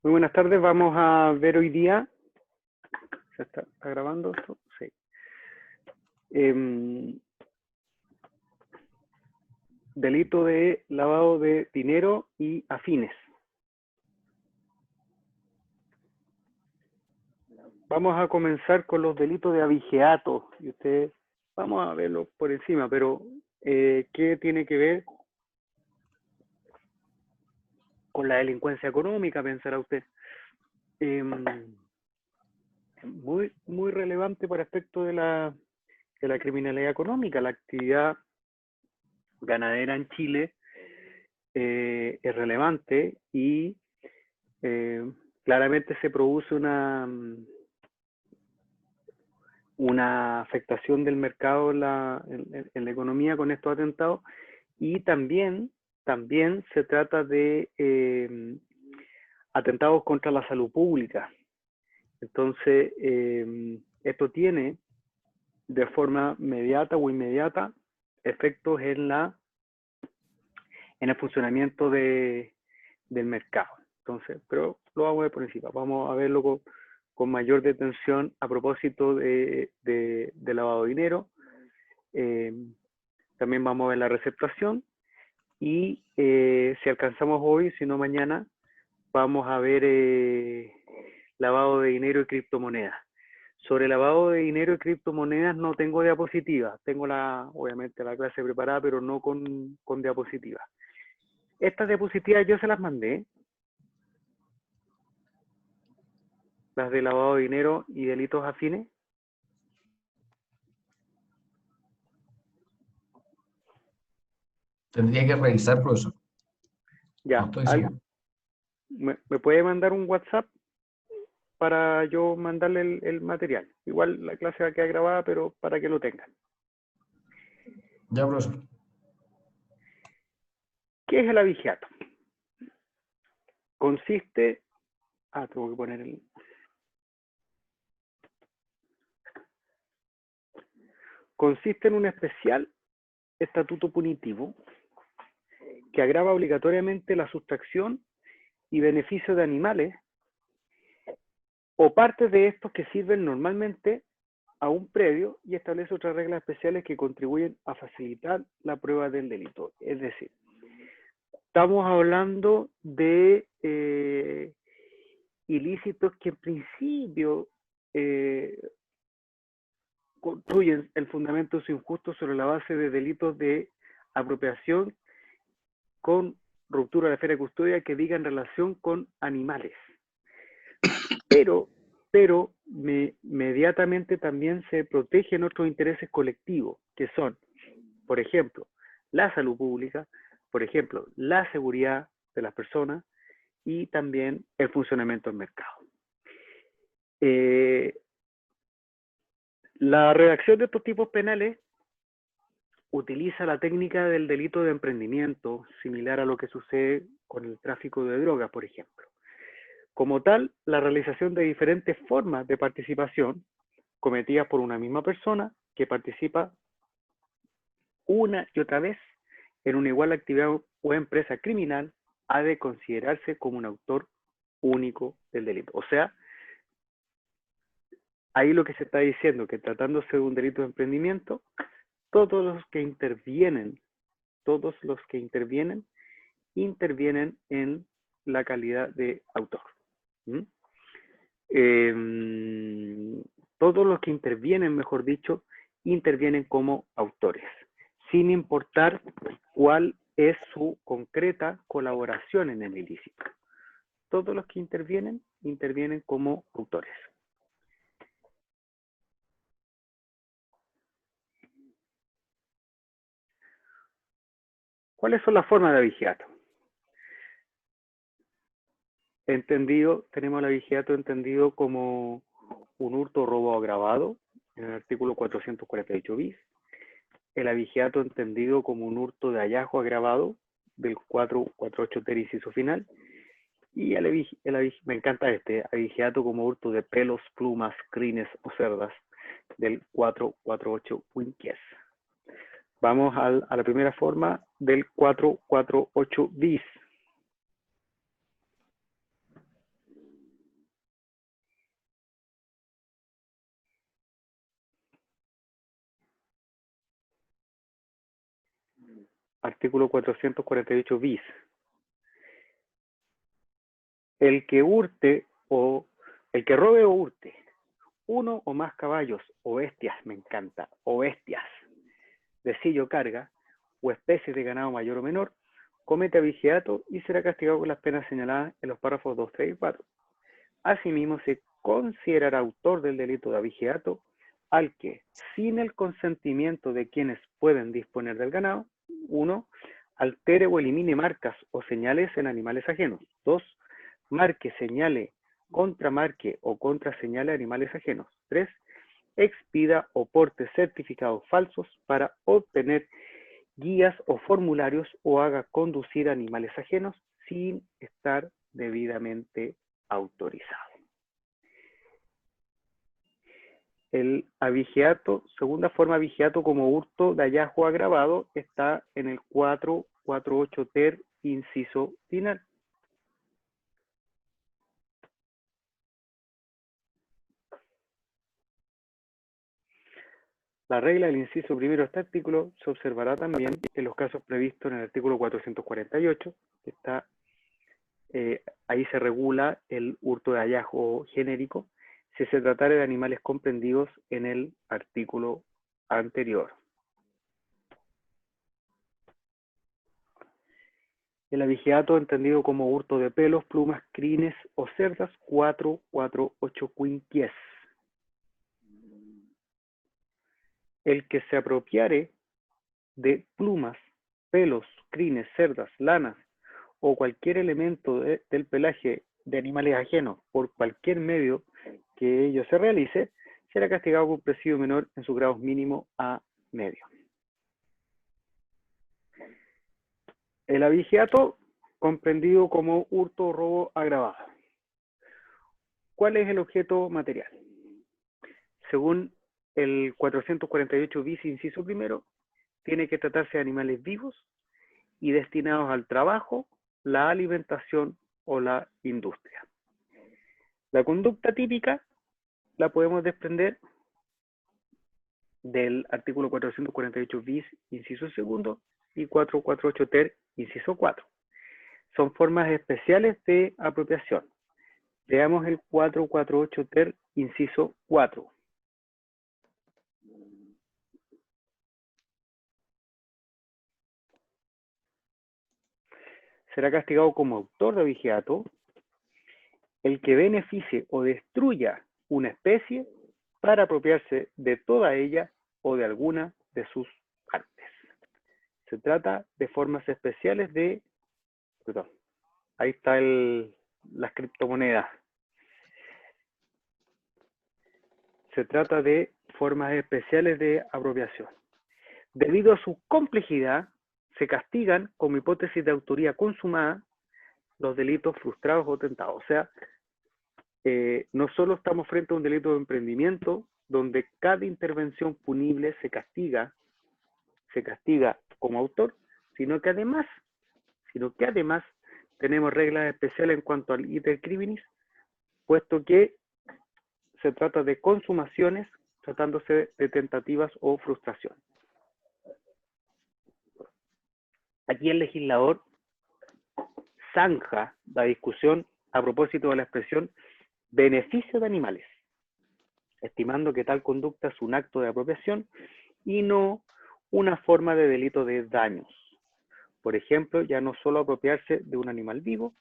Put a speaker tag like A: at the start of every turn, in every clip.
A: Muy buenas tardes, vamos a ver hoy día, ¿se está grabando esto? Sí. Delito de lavado de dinero y afines. Vamos a comenzar con los delitos de abigeato. Y ustedes, vamos a verlo por encima, pero ¿qué tiene que ver con la delincuencia económica? Pensará usted. Muy relevante para aspecto de la criminalidad económica. La actividad ganadera en Chile es relevante y claramente se produce una afectación del mercado en la economía con estos atentados, y también se trata de atentados contra la salud pública. Entonces, esto tiene de forma mediata o inmediata efectos en el funcionamiento del mercado. Entonces, pero lo vamos a ver por encima. Vamos a verlo con mayor detención a propósito de lavado de dinero. También vamos a ver la receptación y si alcanzamos hoy, si no mañana, vamos a ver lavado de dinero y criptomonedas. Sobre lavado de dinero y criptomonedas no tengo diapositivas. Tengo obviamente la clase preparada, pero no con diapositivas. Estas diapositivas yo se las mandé. Las de lavado de dinero y delitos afines.
B: Tendría que revisar, profesor.
A: Ya,
B: No estoy seguro.
A: ¿Me puede mandar un WhatsApp para yo mandarle el material? Igual la clase va a quedar grabada, pero para que lo tengan.
B: Ya, profesor.
A: ¿Qué es el abigeato? Consiste... tengo que poner el... Consiste en un especial estatuto punitivo que agrava obligatoriamente la sustracción y beneficio de animales o partes de estos que sirven normalmente a un previo, y establece otras reglas especiales que contribuyen a facilitar la prueba del delito. Es decir, estamos hablando de ilícitos que en principio construyen el fundamento de su injusto sobre la base de delitos de apropiación con ruptura de la esfera de custodia que digan relación con animales. Pero inmediatamente también se protegen otros intereses colectivos, que son, por ejemplo, la salud pública, por ejemplo, la seguridad de las personas y también el funcionamiento del mercado. La redacción de estos tipos penales utiliza la técnica del delito de emprendimiento, similar a lo que sucede con el tráfico de drogas, por ejemplo. Como tal, la realización de diferentes formas de participación cometidas por una misma persona que participa una y otra vez en una igual actividad o empresa criminal ha de considerarse como un autor único del delito. O sea, ahí lo que se está diciendo, que tratándose de un delito de emprendimiento, todos los que intervienen en la calidad de autor. Todos los que intervienen, mejor dicho, intervienen como autores, sin importar cuál es su concreta colaboración en el ilícito. Todos los que intervienen como autores. ¿Cuáles son las formas de abigeato? Tenemos el abigeato entendido como un hurto o robo agravado, en el artículo 448 bis. El abigeato entendido como un hurto de hallazgo agravado, del 448 ter inciso final. Y me encanta abigeato como hurto de pelos, plumas, crines o cerdas, del 448 quinquies. Vamos a la primera forma del 448 bis. artículo 448 bis. El que hurte o el que robe o hurte uno o más caballos o bestias, me encanta, o bestias de sillo carga o especies de ganado mayor o menor, comete abigeato y será castigado con las penas señaladas en los párrafos 2, 3 y 4. Asimismo, se considerará autor del delito de abigeato al que, sin el consentimiento de quienes pueden disponer del ganado, 1. Altere o elimine marcas o señales en animales ajenos. 2. Marque, señale, contramarque o contraseñale animales ajenos. 3. Expida o porte certificados falsos para obtener guías o formularios o haga conducir animales ajenos sin estar debidamente autorizado. El abigeato, segunda forma de abigeato como hurto de hallazgo agravado, está en el 448 ter, inciso final. La regla del inciso primero de este artículo se observará también en los casos previstos en el artículo 448, que está, ahí se regula el hurto de hallazgo genérico, si se tratara de animales comprendidos en el artículo anterior. El abigeato entendido como hurto de pelos, plumas, crines o cerdas, 448 quinquies. El que se apropiare de plumas, pelos, crines, cerdas, lanas o cualquier elemento del pelaje de animales ajenos por cualquier medio que ello se realice, será castigado con presidio menor en sus grados mínimo a medio. El abigeato comprendido como hurto o robo agravado. ¿Cuál es el objeto material? Según el 448 bis, inciso primero, tiene que tratarse de animales vivos y destinados al trabajo, la alimentación o la industria. La conducta típica la podemos desprender del artículo 448 bis, inciso segundo, y 448 ter, inciso 4. Son formas especiales de apropiación. Veamos el 448 ter, inciso 4. Será castigado como autor de abigeato el que beneficie o destruya una especie para apropiarse de toda ella o de alguna de sus partes. Se trata de formas especiales de... Perdón, ahí está las criptomonedas. Se trata de formas especiales de apropiación. Debido a su complejidad, se castigan como hipótesis de autoría consumada los delitos frustrados o tentados. O sea, no solo estamos frente a un delito de emprendimiento, donde cada intervención punible se castiga como autor, sino que además tenemos reglas especiales en cuanto al iter criminis, puesto que se trata de consumaciones, tratándose de tentativas o frustraciones. Aquí el legislador zanja la discusión a propósito de la expresión beneficio de animales, estimando que tal conducta es un acto de apropiación y no una forma de delito de daños. Por ejemplo, ya no solo apropiarse de un animal vivo,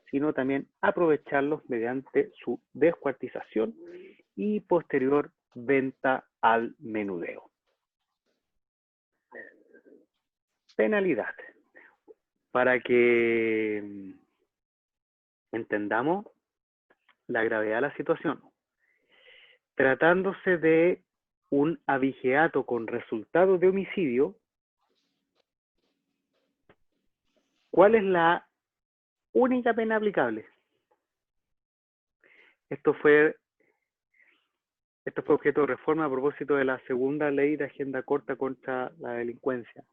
A: sino también aprovecharlos mediante su descuartización y posterior venta al menudeo. Penalidad. Para que entendamos la gravedad de la situación. Tratándose de un abigeato con resultado de homicidio, ¿cuál es la única pena aplicable? Esto fue objeto de reforma a propósito de la segunda ley de agenda corta contra la delincuencia.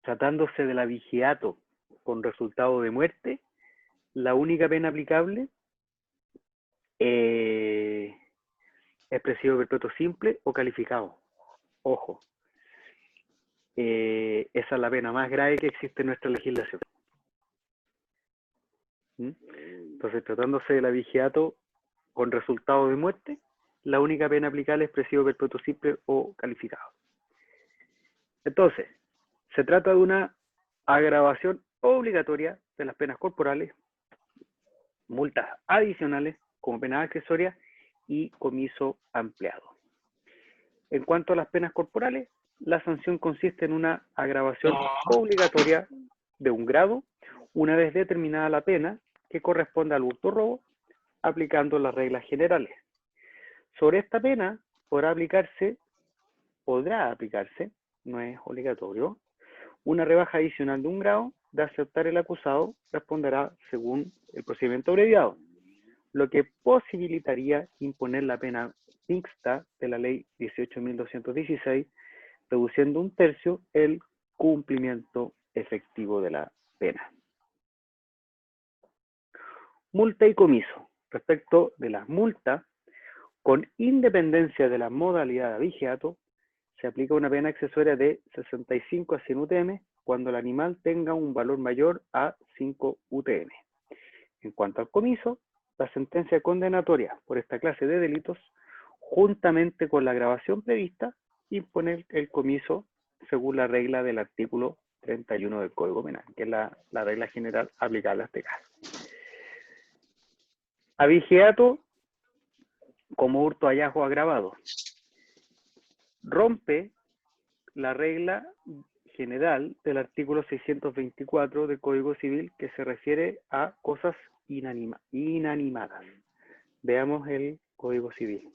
A: Tratándose del abigeato con resultado de muerte, la única pena aplicable ¿Es presidio perpetuo simple o calificado? Ojo, esa es la pena más grave que existe en nuestra legislación. Entonces, tratándose del abigeato con resultado de muerte, la única pena aplicable es presidio perpetuo simple o calificado. Entonces, se trata de una agravación obligatoria de las penas corporales, multas adicionales como penas accesorias y comiso ampliado. En cuanto a las penas corporales, la sanción consiste en una agravación obligatoria de un grado, una vez determinada la pena que corresponde al hurto robo, aplicando las reglas generales. Sobre esta pena podrá aplicarse, no es obligatorio, una rebaja adicional de un grado. De aceptar el acusado, responderá según el procedimiento abreviado, lo que posibilitaría imponer la pena mixta de la ley 18.216, reduciendo un tercio el cumplimiento efectivo de la pena. Multa y comiso. Respecto de las multas, con independencia de la modalidad de abigeato, se aplica una pena accesoria de 65 a 100 UTM cuando el animal tenga un valor mayor a 5 UTM. En cuanto al comiso, la sentencia condenatoria por esta clase de delitos, juntamente con la agravación prevista, impone el comiso según la regla del artículo 31 del Código Penal, que es la regla general aplicable a este caso. Abigeato como hurto hallazgo agravado. Rompe la regla general del artículo 624 del Código Civil que se refiere a cosas inanimadas. Veamos el Código Civil.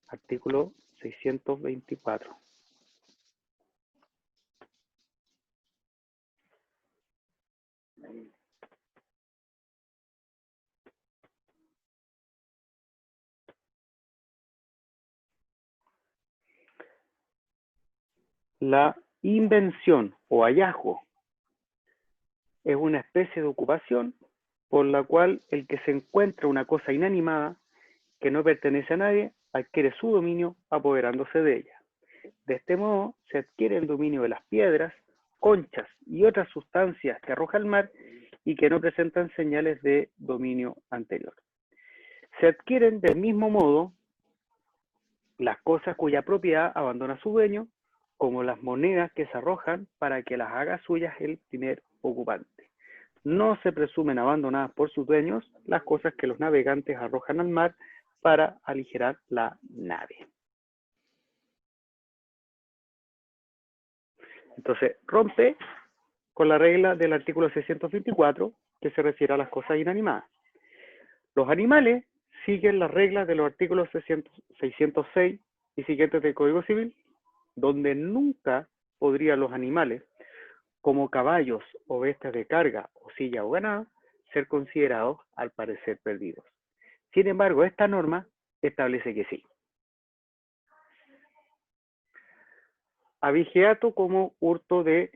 A: Artículo 624. La invención o hallazgo es una especie de ocupación por la cual el que se encuentra una cosa inanimada que no pertenece a nadie adquiere su dominio apoderándose de ella. De este modo se adquiere el dominio de las piedras, conchas y otras sustancias que arroja el mar y que no presentan señales de dominio anterior. Se adquieren del mismo modo las cosas cuya propiedad abandona su dueño, como las monedas que se arrojan para que las haga suyas el primer ocupante. No se presumen abandonadas por sus dueños las cosas que los navegantes arrojan al mar para aligerar la nave. Entonces, rompe con la regla del artículo 624 que se refiere a las cosas inanimadas. Los animales siguen las reglas de los artículos 606 y siguientes del Código Civil, donde nunca podrían los animales, como caballos o bestias de carga o silla o ganado, ser considerados al parecer perdidos. Sin embargo, esta norma establece que sí. Abigeato como hurto de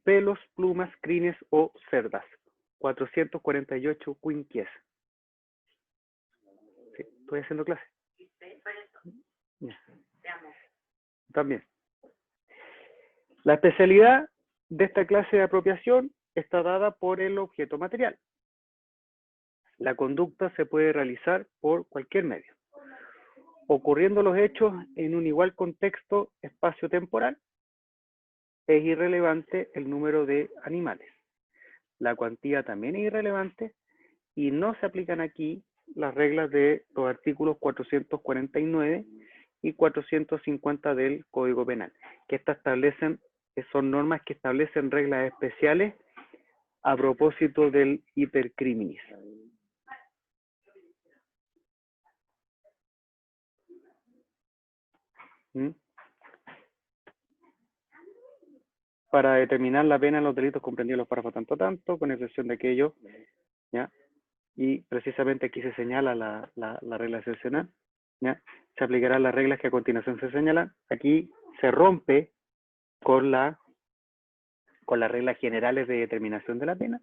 A: pelos, plumas, crines o cerdas. 448 quinquies. Sí, ¿estoy haciendo clase? Yeah. También. La especialidad de esta clase de apropiación está dada por el objeto material. La conducta se puede realizar por cualquier medio. Ocurriendo los hechos en un igual contexto espacio-temporal, es irrelevante el número de animales. La cuantía también es irrelevante y no se aplican aquí las reglas de los artículos 449 y 450 del Código Penal, que son normas que establecen reglas especiales a propósito del hipercriminis. Para determinar la pena en los delitos comprendidos en los párrafos tanto, con excepción de aquello, ¿ya? Y precisamente aquí se señala la regla excepcional, ¿ya? Se aplicarán las reglas que a continuación se señalan. Aquí se rompe con las reglas generales de determinación de la pena,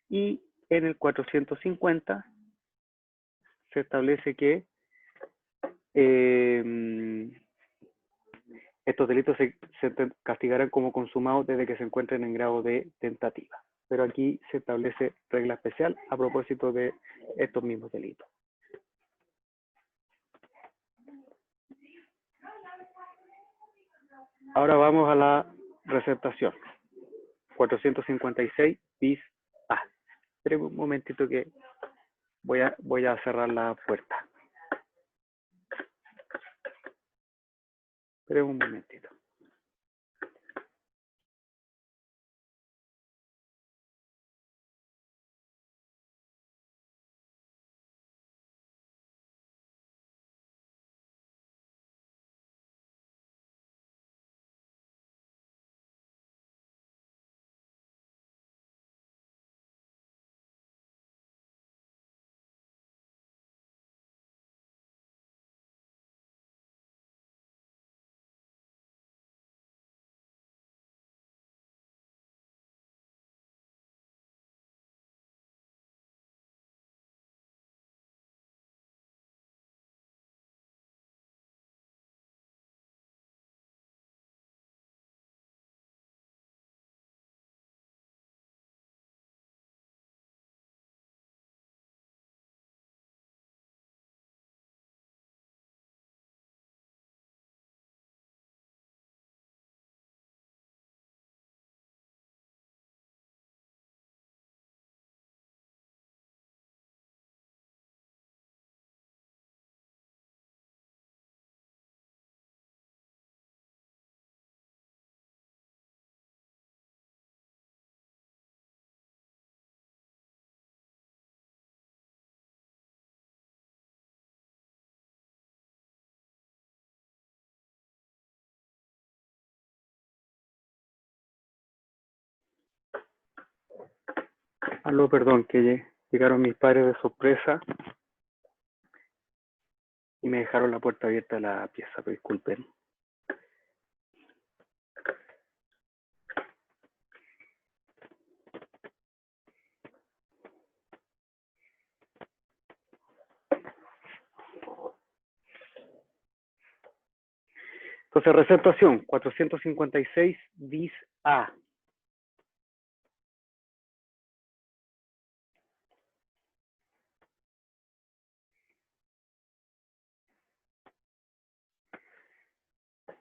A: y en el 450 se establece que estos delitos se castigarán como consumados desde que se encuentren en grado de tentativa. Pero aquí se establece regla especial a propósito de estos mismos delitos. Ahora vamos a la receptación. 456 bis A. Esperen un momentito que voy a cerrar la puerta. Esperen un momentito. Aló, perdón, que llegaron mis padres de sorpresa y me dejaron la puerta abierta de la pieza, pero disculpen. Entonces, receptación 456 bis A.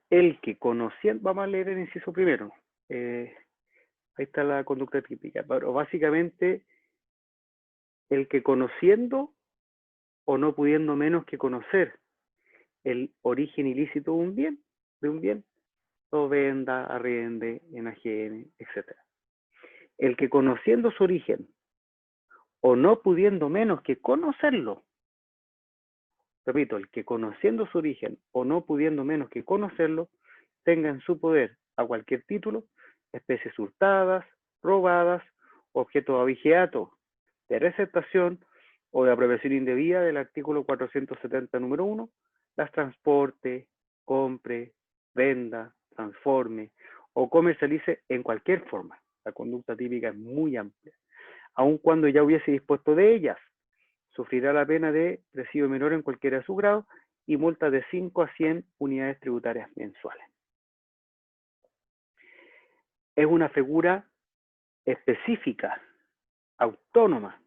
A: El que conociendo, vamos a leer el inciso primero. Ahí está la conducta típica. Pero básicamente, el que conociendo o no pudiendo menos que conocer el origen ilícito de un bien, o venda, arriende, enajene, etc. El que conociendo su origen o no pudiendo menos que conocerlo, repito, el que conociendo su origen o no pudiendo menos que conocerlo, tenga en su poder a cualquier título especies hurtadas, robadas, objetos abigeato, de receptación o de apropiación indebida del artículo 470 número 1, las transporte, compre, venda, transforme o comercialice en cualquier forma. La conducta típica es muy amplia. Aun cuando ya hubiese dispuesto de ellas, sufrirá la pena de residuo menor en cualquiera de sus grados y multa de 5 a 100 unidades tributarias mensuales. Es una figura específica, autónoma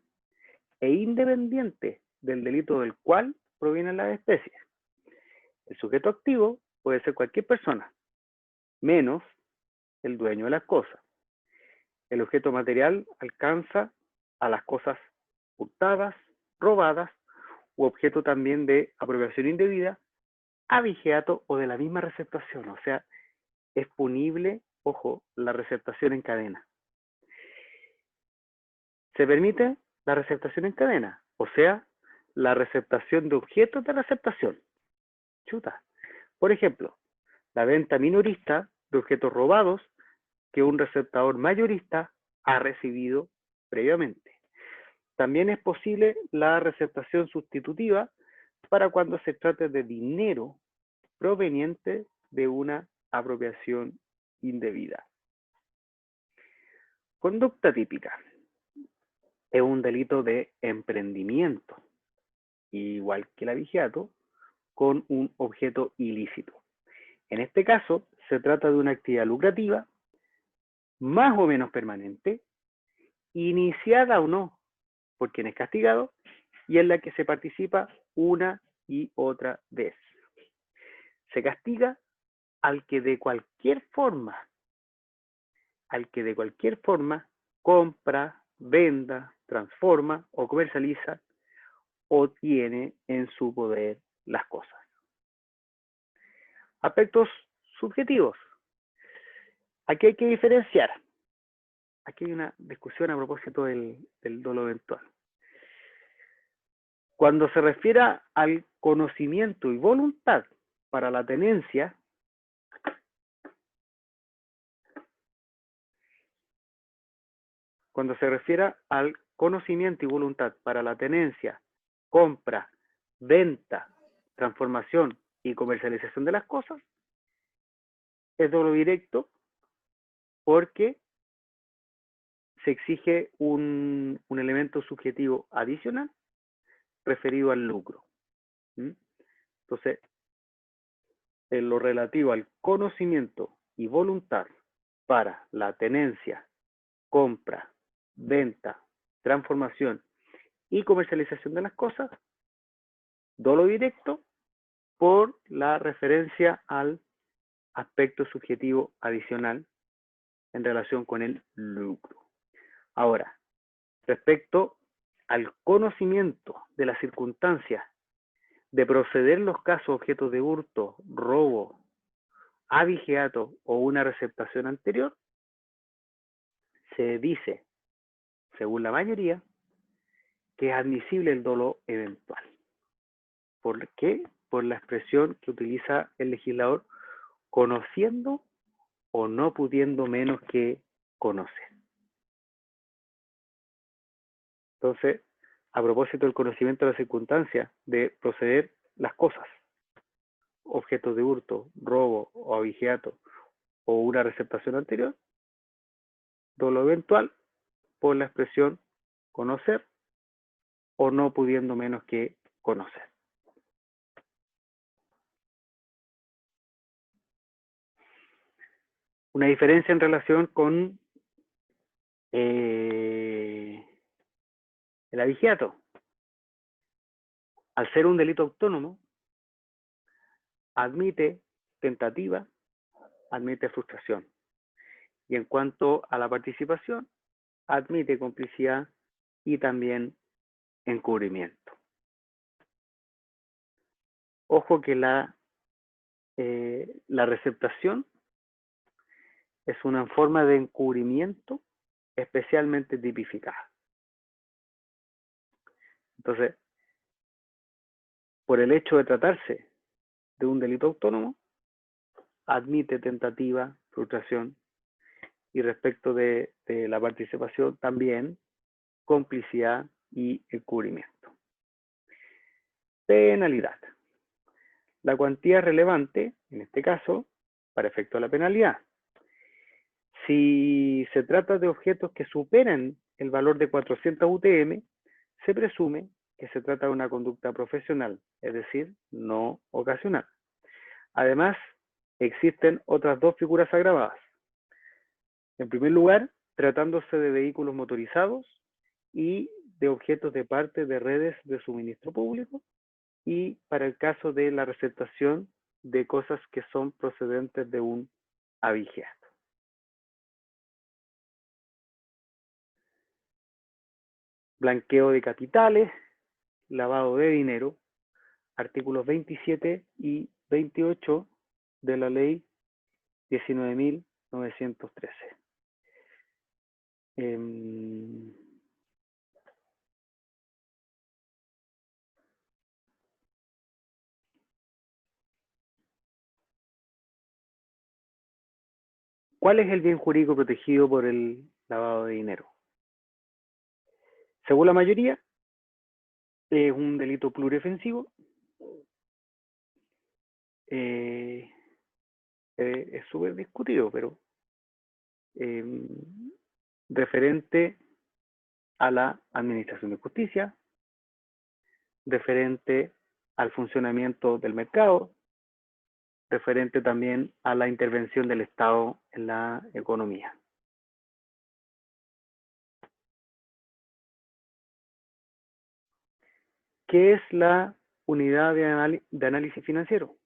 A: e independiente del delito del cual provienen las especies. El sujeto activo puede ser cualquier persona, menos el dueño de las cosas. El objeto material alcanza a las cosas hurtadas, robadas, u objeto también de apropiación indebida, abigeato o de la misma receptación. O sea, es punible, ojo, la receptación en cadena. Se permite la receptación en cadena, o sea, la receptación de objetos de receptación. Chuta. Por ejemplo, la venta minorista de objetos robados que un receptador mayorista ha recibido previamente. También es posible la receptación sustitutiva para cuando se trate de dinero proveniente de una apropiación indebida. Conducta típica. Es un delito de emprendimiento igual que el abigeato, con un objeto ilícito. En este caso, se trata de una actividad lucrativa, más o menos permanente, iniciada o no por quien es castigado, y en la que se participa una y otra vez. Se castiga al que de cualquier forma compra, venda, transforma o comercializa o tiene en su poder las cosas. Aspectos subjetivos. Aquí hay que diferenciar. Aquí hay una discusión a propósito del dolo eventual. Cuando se refiere al conocimiento y voluntad para la tenencia, compra, venta, transformación y comercialización de las cosas, es dolo directo porque se exige un elemento subjetivo adicional referido al lucro. Entonces, en lo relativo al conocimiento y voluntad para la tenencia, compra, venta, transformación y comercialización de las cosas, dolo directo por la referencia al aspecto subjetivo adicional en relación con el lucro. Ahora, respecto al conocimiento de las circunstancias de proceder en los casos objetos de hurto, robo, abigeato o una receptación anterior, se dice, según la mayoría, que es admisible el dolo eventual. ¿Por qué? Por la expresión que utiliza el legislador, conociendo o no pudiendo menos que conocer. Entonces, a propósito del conocimiento de las circunstancias de proceder las cosas, objetos de hurto, robo o abigeato o una receptación anterior, dolo eventual por la expresión conocer o no pudiendo menos que conocer. Una diferencia en relación con el abigeato. Al ser un delito autónomo, admite tentativa, admite frustración. Y en cuanto a la participación, admite complicidad y también encubrimiento. Ojo que la receptación es una forma de encubrimiento especialmente tipificada. Entonces, por el hecho de tratarse de un delito autónomo, admite tentativa, frustración, y respecto de la participación también complicidad y encubrimiento. Penalidad. La cuantía relevante, en este caso, para efecto de la penalidad. Si se trata de objetos que superan el valor de 400 UTM, se presume que se trata de una conducta profesional, es decir, no ocasional. Además, existen otras dos figuras agravadas. En primer lugar, tratándose de vehículos motorizados y de objetos de parte de redes de suministro público, y para el caso de la receptación de cosas que son procedentes de un abigeato. Blanqueo de capitales, lavado de dinero, artículos 27 y 28 de la ley 19.913. ¿Cuál es el bien jurídico protegido por el lavado de dinero? Según la mayoría, es un delito pluriofensivo. Es súper discutido, pero referente a la administración de justicia, referente al funcionamiento del mercado, referente también a la intervención del Estado en la economía. ¿Qué es la unidad de análisis financiero?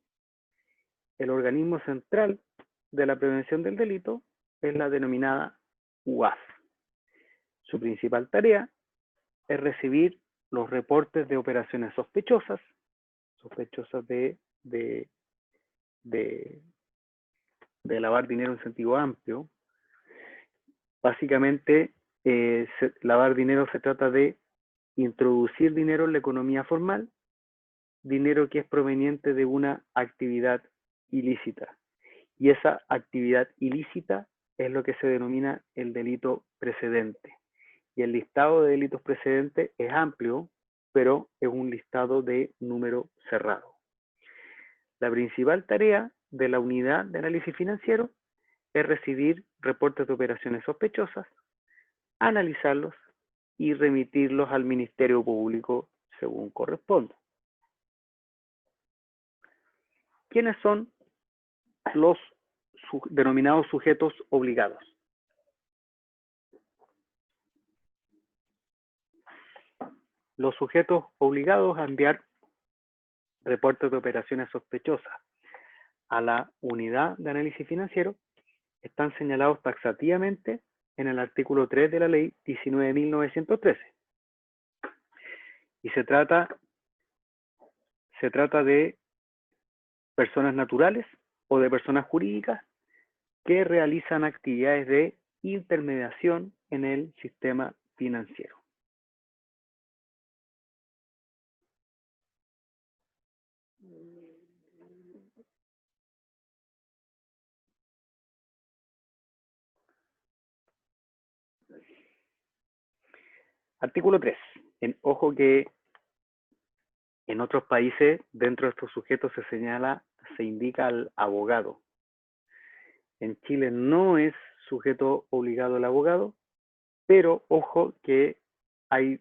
A: El organismo central de la prevención del delito es la denominada UAF. Su principal tarea es recibir los reportes de operaciones sospechosas de lavar dinero en sentido amplio. Básicamente, lavar dinero se trata de introducir dinero en la economía formal, dinero que es proveniente de una actividad ilícita. Y esa actividad ilícita es lo que se denomina el delito precedente. Y el listado de delitos precedentes es amplio, pero es un listado de número cerrado. La principal tarea de la unidad de análisis financiero es recibir reportes de operaciones sospechosas, analizarlos y remitirlos al Ministerio Público según corresponda. ¿Quiénes son los denominados sujetos obligados? Los sujetos obligados a enviar reportes de operaciones sospechosas a la unidad de análisis financiero están señalados taxativamente en el artículo 3 de la ley 19.913. Y se trata de personas naturales o de personas jurídicas que realizan actividades de intermediación en el sistema financiero. Artículo 3. Ojo que en otros países, dentro de estos sujetos se indica al abogado. En Chile no es sujeto obligado el abogado, pero ojo que hay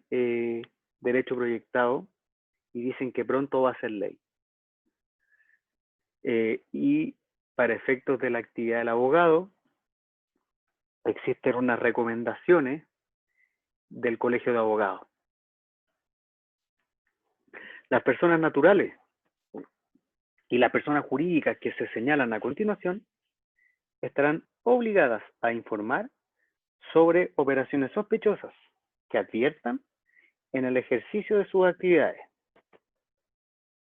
A: derecho proyectado y dicen que pronto va a ser ley. Y para efectos de la actividad del abogado, existen unas recomendaciones del Colegio de Abogados. Las personas naturales y las personas jurídicas que se señalan a continuación estarán obligadas a informar sobre operaciones sospechosas que adviertan en el ejercicio de sus actividades.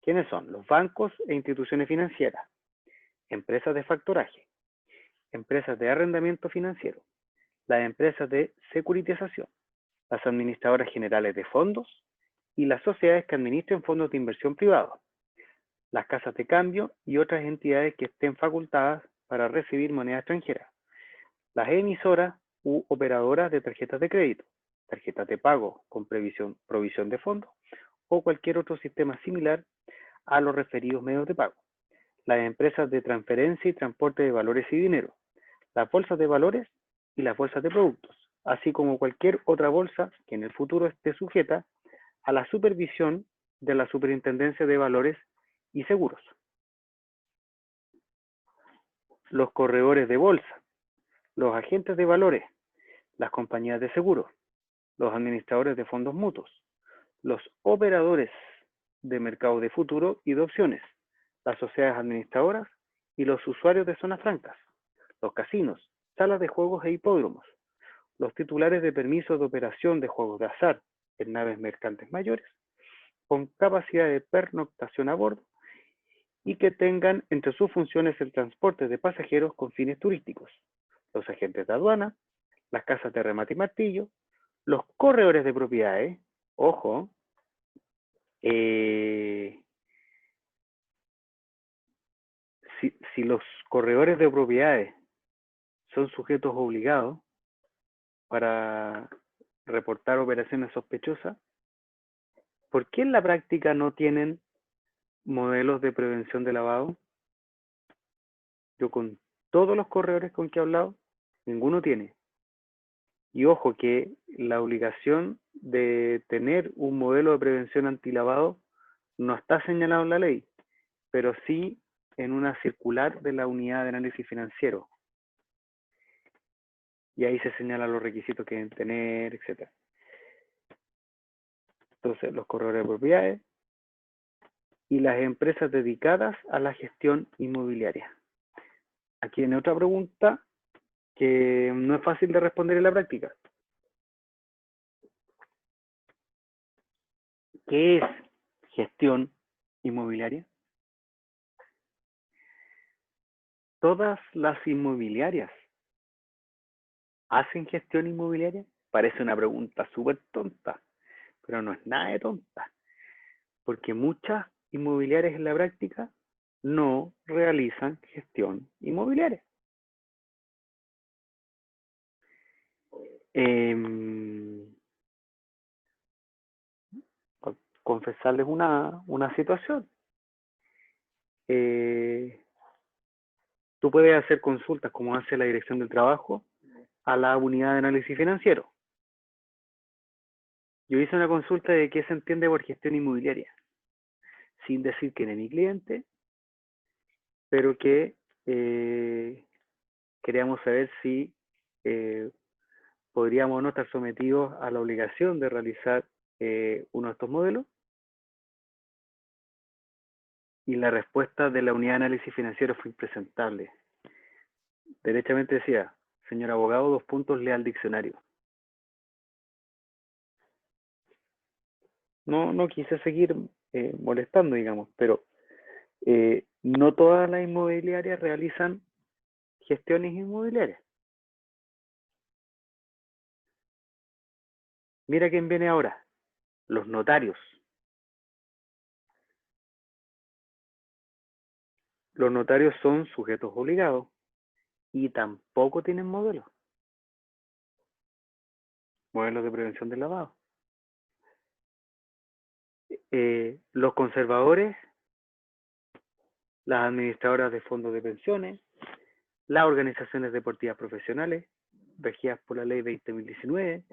A: ¿Quiénes son? Los bancos e instituciones financieras, empresas de factoraje, empresas de arrendamiento financiero, las empresas de securitización, las administradoras generales de fondos y las sociedades que administren fondos de inversión privados, las casas de cambio y otras entidades que estén facultadas para recibir moneda extranjera, las emisoras u operadoras de tarjetas de crédito, tarjetas de pago con provisión de fondos o cualquier otro sistema similar a los referidos medios de pago, las empresas de transferencia y transporte de valores y dinero, las bolsas de valores y las bolsas de productos, así como cualquier otra bolsa que en el futuro esté sujeta a la supervisión de la Superintendencia de Valores y Seguros. Los corredores de bolsa, los agentes de valores, las compañías de seguros, los administradores de fondos mutuos, los operadores de mercado de futuro y de opciones, las sociedades administradoras y los usuarios de zonas francas, los casinos, salas de juegos e hipódromos, los titulares de permisos de operación de juegos de azar en naves mercantes mayores, con capacidad de pernoctación a bordo y que tengan entre sus funciones el transporte de pasajeros con fines turísticos, los agentes de aduana, las casas de remate y martillo, los corredores de propiedades, ojo, si los corredores de propiedades son sujetos obligados para reportar operaciones sospechosas, ¿por qué en la práctica no tienen modelos de prevención de lavado? Yo con todos los corredores con que he hablado, ninguno tiene. Y ojo que la obligación de tener un modelo de prevención antilavado no está señalado en la ley, pero sí en una circular de la unidad de análisis financiero. Y ahí se señalan los requisitos que deben tener, etc. Entonces, los corredores de propiedades y las empresas dedicadas a la gestión inmobiliaria. Aquí viene otra pregunta que no es fácil de responder en la práctica. ¿Qué es gestión inmobiliaria? ¿Todas las inmobiliarias hacen gestión inmobiliaria? Parece una pregunta súper tonta, pero no es nada de tonta, porque muchas inmobiliarias en la práctica no realizan gestión inmobiliaria. Confesarles una situación. Tú puedes hacer consultas, como hace la Dirección del Trabajo, a la unidad de análisis financiero. Yo hice una consulta de qué se entiende por gestión inmobiliaria, sin decir quién es mi cliente, pero que queríamos saber si podríamos o no estar sometidos a la obligación de realizar uno de estos modelos. Y la respuesta de la unidad de análisis financiero fue impresentable. Derechamente decía, señor abogado, 2 puntos, lea el diccionario. No quise seguir molestando, digamos, pero no todas las inmobiliarias realizan gestiones inmobiliarias. Mira quién viene ahora, los notarios. Los notarios son sujetos obligados y tampoco tienen modelos de prevención del lavado. Los conservadores, las administradoras de fondos de pensiones, las organizaciones deportivas profesionales, regidas por la ley 20.019,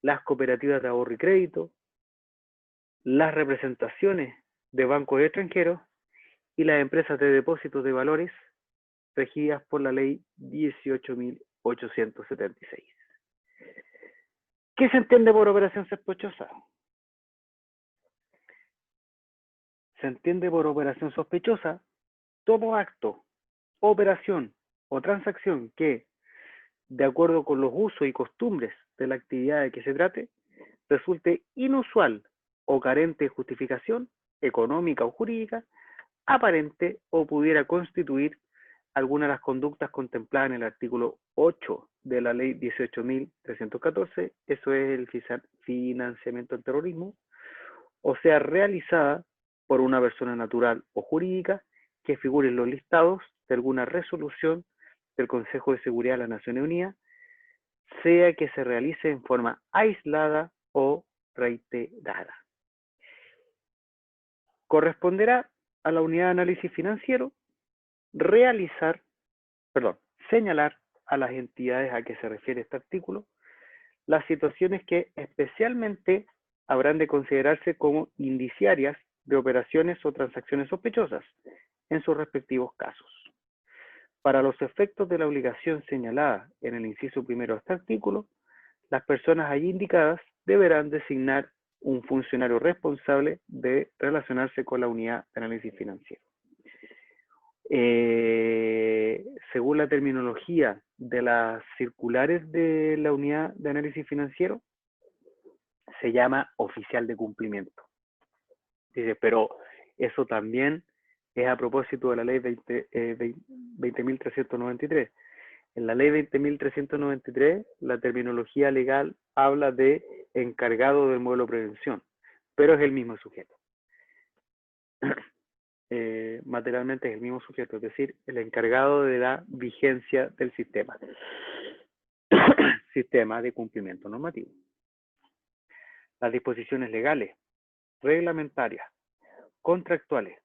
A: las cooperativas de ahorro y crédito, las representaciones de bancos extranjeros y las empresas de depósitos de valores regidas por la ley 18.876. ¿Qué se entiende por operación sospechosa? Se entiende por operación sospechosa todo acto, operación o transacción que, de acuerdo con los usos y costumbres de la actividad de que se trate, resulte inusual o carente de justificación económica o jurídica, aparente o pudiera constituir alguna de las conductas contempladas en el artículo 8 de la ley 18.314, eso es el financiamiento del terrorismo, o sea, realizada por una persona natural o jurídica que figure en los listados de alguna resolución del Consejo de Seguridad de las Naciones Unidas, sea que se realice en forma aislada o reiterada. Corresponderá a la unidad de análisis financiero señalar a las entidades a que se refiere este artículo las situaciones que especialmente habrán de considerarse como indiciarias de operaciones o transacciones sospechosas en sus respectivos casos. Para los efectos de la obligación señalada en el inciso primero de este artículo, las personas allí indicadas deberán designar un funcionario responsable de relacionarse con la unidad de análisis financiero. Según la terminología de las circulares de la unidad de análisis financiero, se llama oficial de cumplimiento. Dice, pero eso también es a propósito de la ley 20.393. En la ley 20.393, la terminología legal habla de encargado del modelo de prevención, pero es el mismo sujeto. Materialmente es el mismo sujeto, es decir, el encargado de la vigencia del sistema. Sistema de cumplimiento normativo. Las disposiciones legales, reglamentarias, contractuales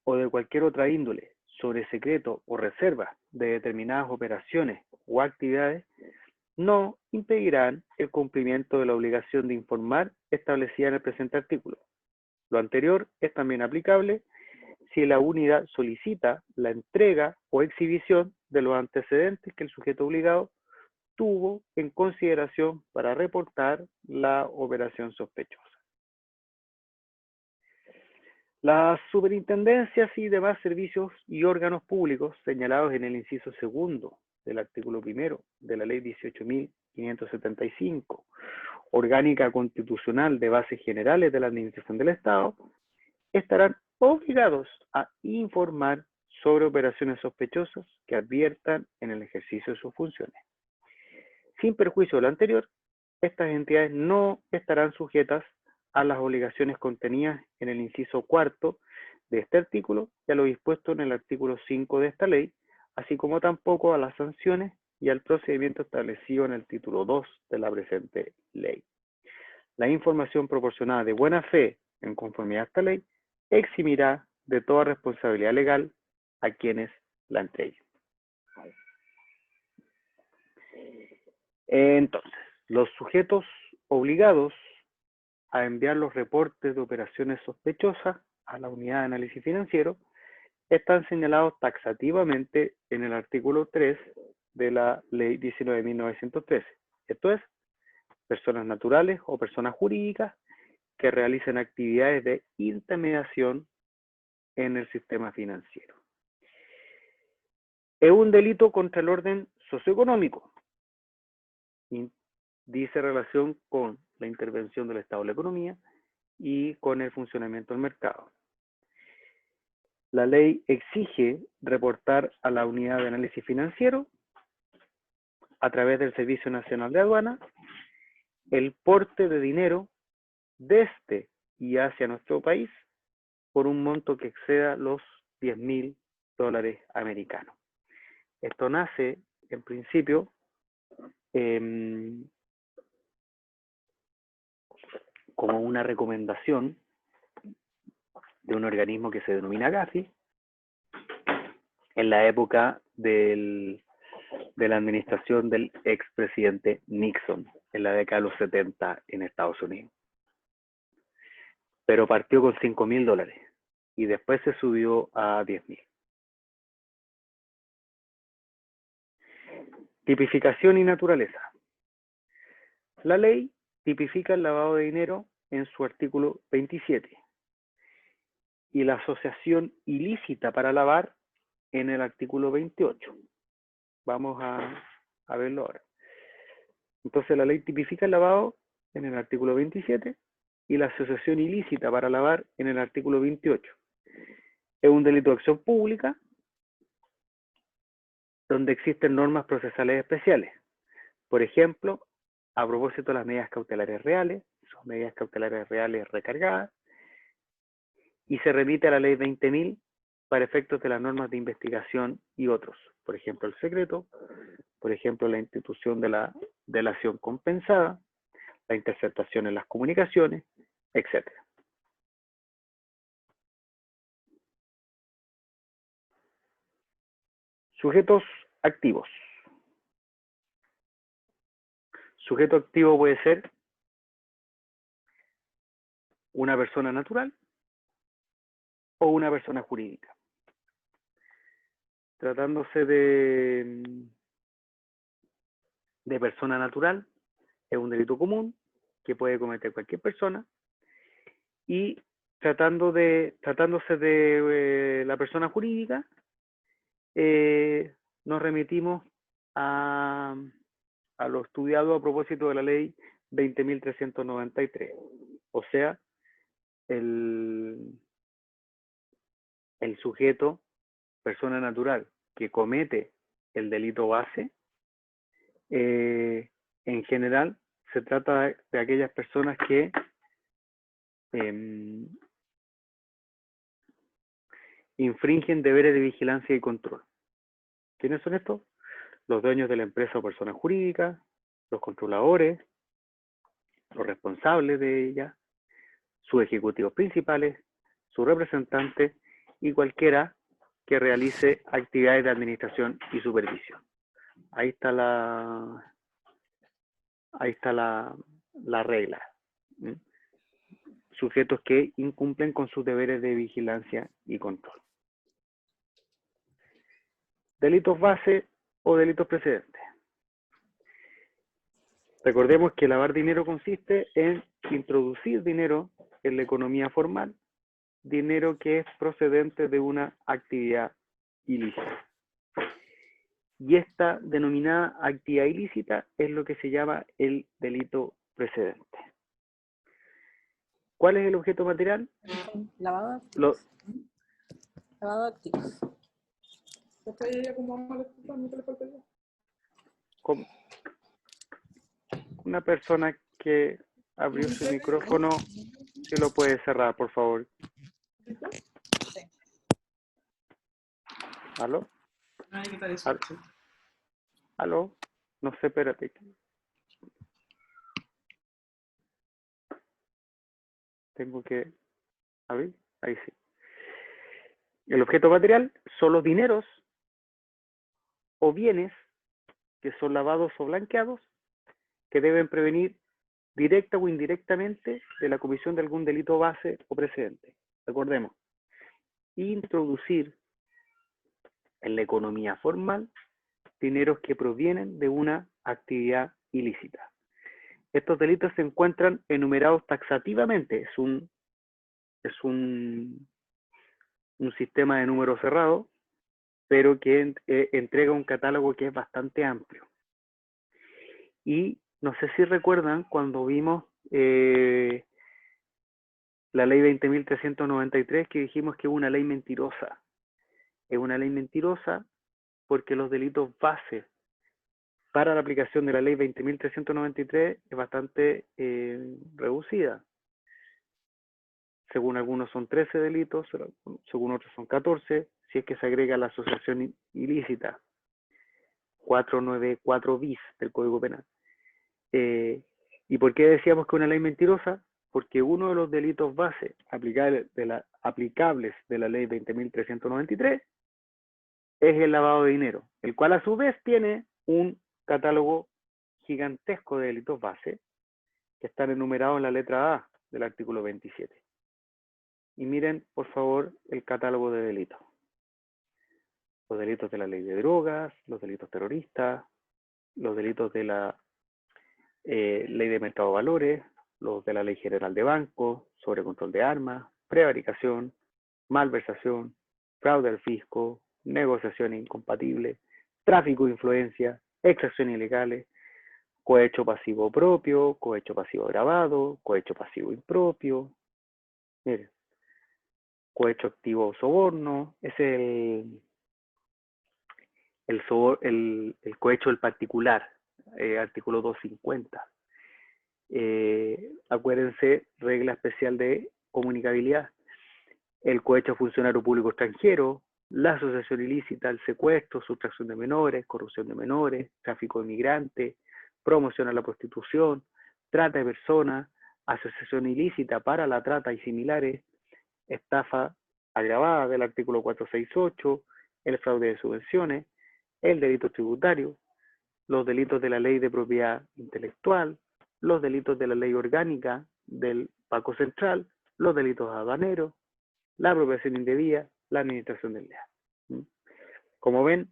A: o de cualquier otra índole sobre secreto o reserva de determinadas operaciones o actividades no impedirán el cumplimiento de la obligación de informar establecida en el presente artículo. Lo anterior es también aplicable si la unidad solicita la entrega o exhibición de los antecedentes que el sujeto obligado tuvo en consideración para reportar la operación sospechosa. Las superintendencias y demás servicios y órganos públicos señalados en el inciso segundo del artículo primero de la Ley 18.575, orgánica constitucional de bases generales de la Administración del Estado, estarán obligados a informar sobre operaciones sospechosas que adviertan en el ejercicio de sus funciones. Sin perjuicio de lo anterior, estas entidades no estarán sujetas a las obligaciones contenidas en el inciso cuarto de este artículo y a lo dispuesto en el artículo 5 de esta ley, así como tampoco a las sanciones y al procedimiento establecido en el título 2 de la presente ley. La información proporcionada de buena fe en conformidad a esta ley eximirá de toda responsabilidad legal a quienes la entreguen. Entonces, los sujetos obligados a enviar los reportes de operaciones sospechosas a la unidad de análisis financiero están señalados taxativamente en el artículo 3 de la Ley 19.913. Esto es, personas naturales o personas jurídicas que realicen actividades de intermediación en el sistema financiero. Es un delito contra el orden socioeconómico. Dice relación con la intervención del Estado en la economía y con el funcionamiento del mercado. La ley exige reportar a la unidad de análisis financiero a través del Servicio Nacional de Aduana el porte de dinero desde y hacia nuestro país por un monto que exceda los $10.000 americanos. Esto nace, en principio, como una recomendación de un organismo que se denomina Gafi en la época de la administración del expresidente Nixon, en la década de los 70 en Estados Unidos. Pero partió con $5.000 y después se subió a 10.000. Tipificación y naturaleza. La ley tipifica el lavado de dinero en su artículo 27 y la asociación ilícita para lavar en el artículo 28. Vamos a verlo ahora. Entonces la ley tipifica el lavado en el artículo 27 y la asociación ilícita para lavar en el artículo 28. Es un delito de acción pública donde existen normas procesales especiales. Por ejemplo, a propósito de las medidas cautelares reales, son medidas cautelares reales recargadas, y se remite a la ley 20.000 para efectos de las normas de investigación y otros. Por ejemplo, el secreto, por ejemplo, la institución de la delación compensada, la interceptación en las comunicaciones, etc. Sujetos activos. Sujeto activo puede ser una persona natural o una persona jurídica. Tratándose de persona natural, es un delito común que puede cometer cualquier persona, y tratándose de la persona jurídica, nos remitimos a lo estudiado a propósito de la ley 20.393, o sea, el sujeto, persona natural, que comete el delito base, en general se trata de aquellas personas que infringen deberes de vigilancia y control. ¿Quiénes son estos? Los dueños de la empresa o persona jurídica, los controladores, los responsables de ella, sus ejecutivos principales, sus representantes y cualquiera que realice actividades de administración y supervisión. Ahí está ahí está la regla. Sujetos que incumplen con sus deberes de vigilancia y control. Delitos base o delitos precedentes. Recordemos que lavar dinero consiste en introducir dinero en la economía formal, dinero que es procedente de una actividad ilícita. Y esta denominada actividad ilícita es lo que se llama el delito precedente. ¿Cuál es el objeto material?
C: Lavado de activos. Lavado de activos.
A: Como una persona que abrió su micrófono, si lo puede cerrar, por favor.
C: Sí.
A: ¿Aló?
D: Ay, ¿qué tal eso?
A: ¿Aló? No sé, espérate. Tengo que... A ver, ahí sí. El objeto material son los dineros o bienes que son lavados o blanqueados que deben prevenir directa o indirectamente de la comisión de algún delito base o precedente. Recordemos, introducir en la economía formal dineros que provienen de una actividad ilícita. Estos delitos se encuentran enumerados taxativamente, es un sistema de números cerrado, pero que entrega un catálogo que es bastante amplio. Y no sé si recuerdan cuando vimos la ley 20.393 que dijimos que es una ley mentirosa. Es una ley mentirosa porque los delitos base para la aplicación de la ley 20.393 es bastante reducida. Según algunos son 13 delitos, según otros son 14, si es que se agrega la asociación ilícita, 494 bis del Código Penal. ¿Y por qué decíamos que una ley mentirosa? Porque uno de los delitos base aplicables de la ley 20.393 es el lavado de dinero, el cual a su vez tiene un catálogo gigantesco de delitos base que están enumerados en la letra A del artículo 27. Y miren, por favor, el catálogo de delitos. Los delitos de la ley de drogas, los delitos terroristas, los delitos de la ley de mercado de valores, los de la ley general de bancos, sobre control de armas, prevaricación, malversación, fraude al fisco, negociación incompatible, tráfico de influencia, exacciones ilegales, cohecho pasivo propio, cohecho pasivo agravado, cohecho pasivo impropio. Miren, cohecho activo o soborno, es el cohecho del particular, artículo 250. Acuérdense, regla especial de comunicabilidad, el cohecho a funcionario público extranjero, la asociación ilícita, el secuestro, sustracción de menores, corrupción de menores, tráfico de migrantes, promoción a la prostitución, trata de personas, asociación ilícita para la trata y similares, estafa agravada del artículo 468, el fraude de subvenciones, el delito tributario, los delitos de la ley de propiedad intelectual, los delitos de la ley orgánica del Banco Central, los delitos aduaneros, la apropiación indebida, la administración del leal. Como ven,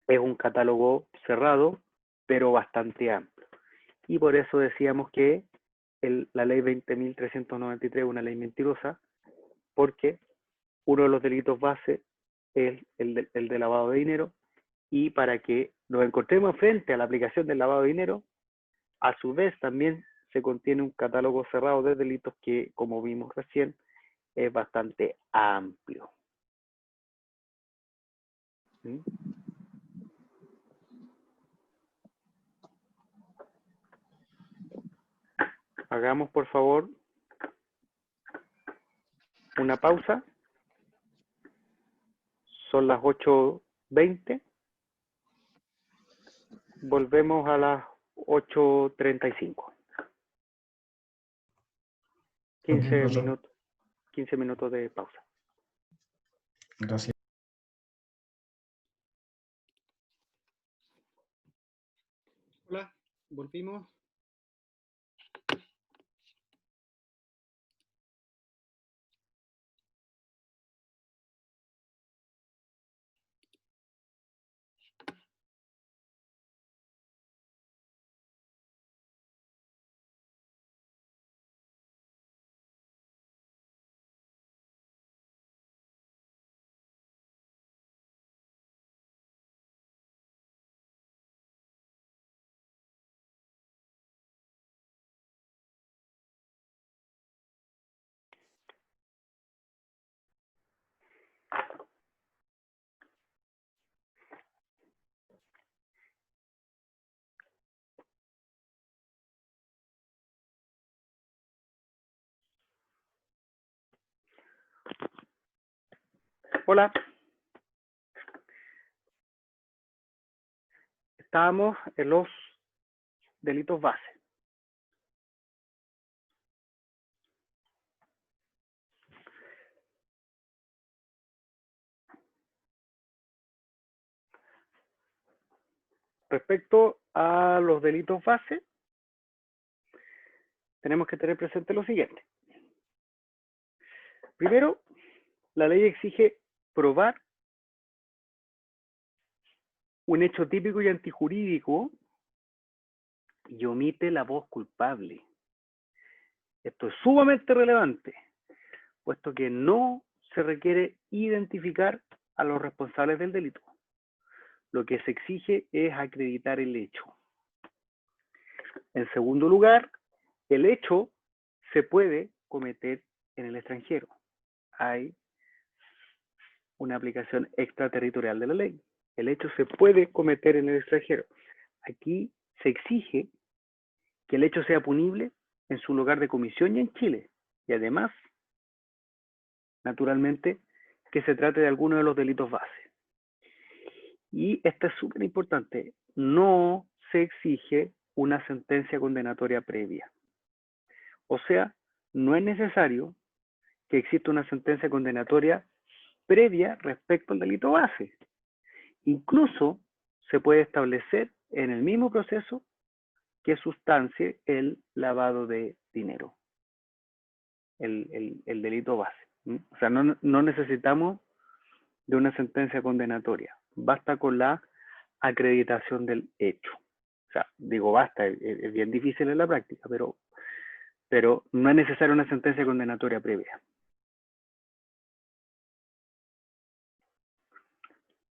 A: es un catálogo cerrado, pero bastante amplio. Y por eso decíamos que la ley 20.393 es una ley mentirosa, porque uno de los delitos base es el de lavado de dinero, y para que nos encontremos frente a la aplicación del lavado de dinero, a su vez también se contiene un catálogo cerrado de delitos que, como vimos recién, es bastante amplio. ¿Sí? Hagamos, por favor, una pausa. Son las 8:20. Volvemos a las 8:35. 15 minutos de pausa.
B: Gracias.
D: Hola.
B: Volvimos.
A: Hola. Estábamos en los delitos base. Respecto a los delitos base, tenemos que tener presente lo siguiente. Primero, la ley exige probar un hecho típico y antijurídico y omite la voz culpable. Esto es sumamente relevante, puesto que no se requiere identificar a los responsables del delito. Lo que se exige es acreditar el hecho. En segundo lugar, el hecho se puede cometer en el extranjero. Hay una aplicación extraterritorial de la ley. El hecho se puede cometer en el extranjero. Aquí se exige que el hecho sea punible en su lugar de comisión y en Chile. Y además, naturalmente, que se trate de alguno de los delitos base. Y esto es súper importante. No se exige una sentencia condenatoria previa. O sea, no es necesario que exista una sentencia condenatoria previa respecto al delito base. Incluso se puede establecer en el mismo proceso que sustancie el lavado de dinero, el delito base. O sea, no necesitamos de una sentencia condenatoria, basta con la acreditación del hecho. O sea, digo basta, es bien difícil en la práctica, pero no es necesaria una sentencia condenatoria previa.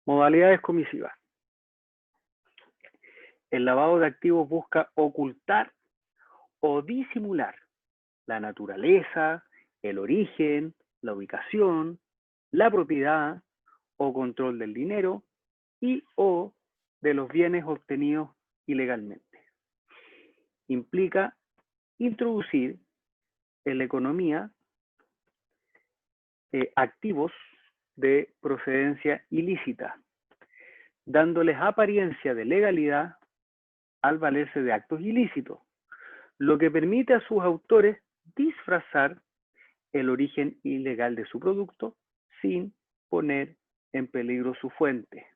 A: Modalidades comisivas. El lavado de activos busca ocultar o disimular la naturaleza, el origen, la ubicación, la propiedad o control del dinero y o de los bienes obtenidos ilegalmente. Implica introducir en la economía activos de procedencia ilícita, dándoles apariencia de legalidad al valerse de actos ilícitos, lo que permite a sus autores disfrazar el origen ilegal de su producto sin poner en peligro su fuente.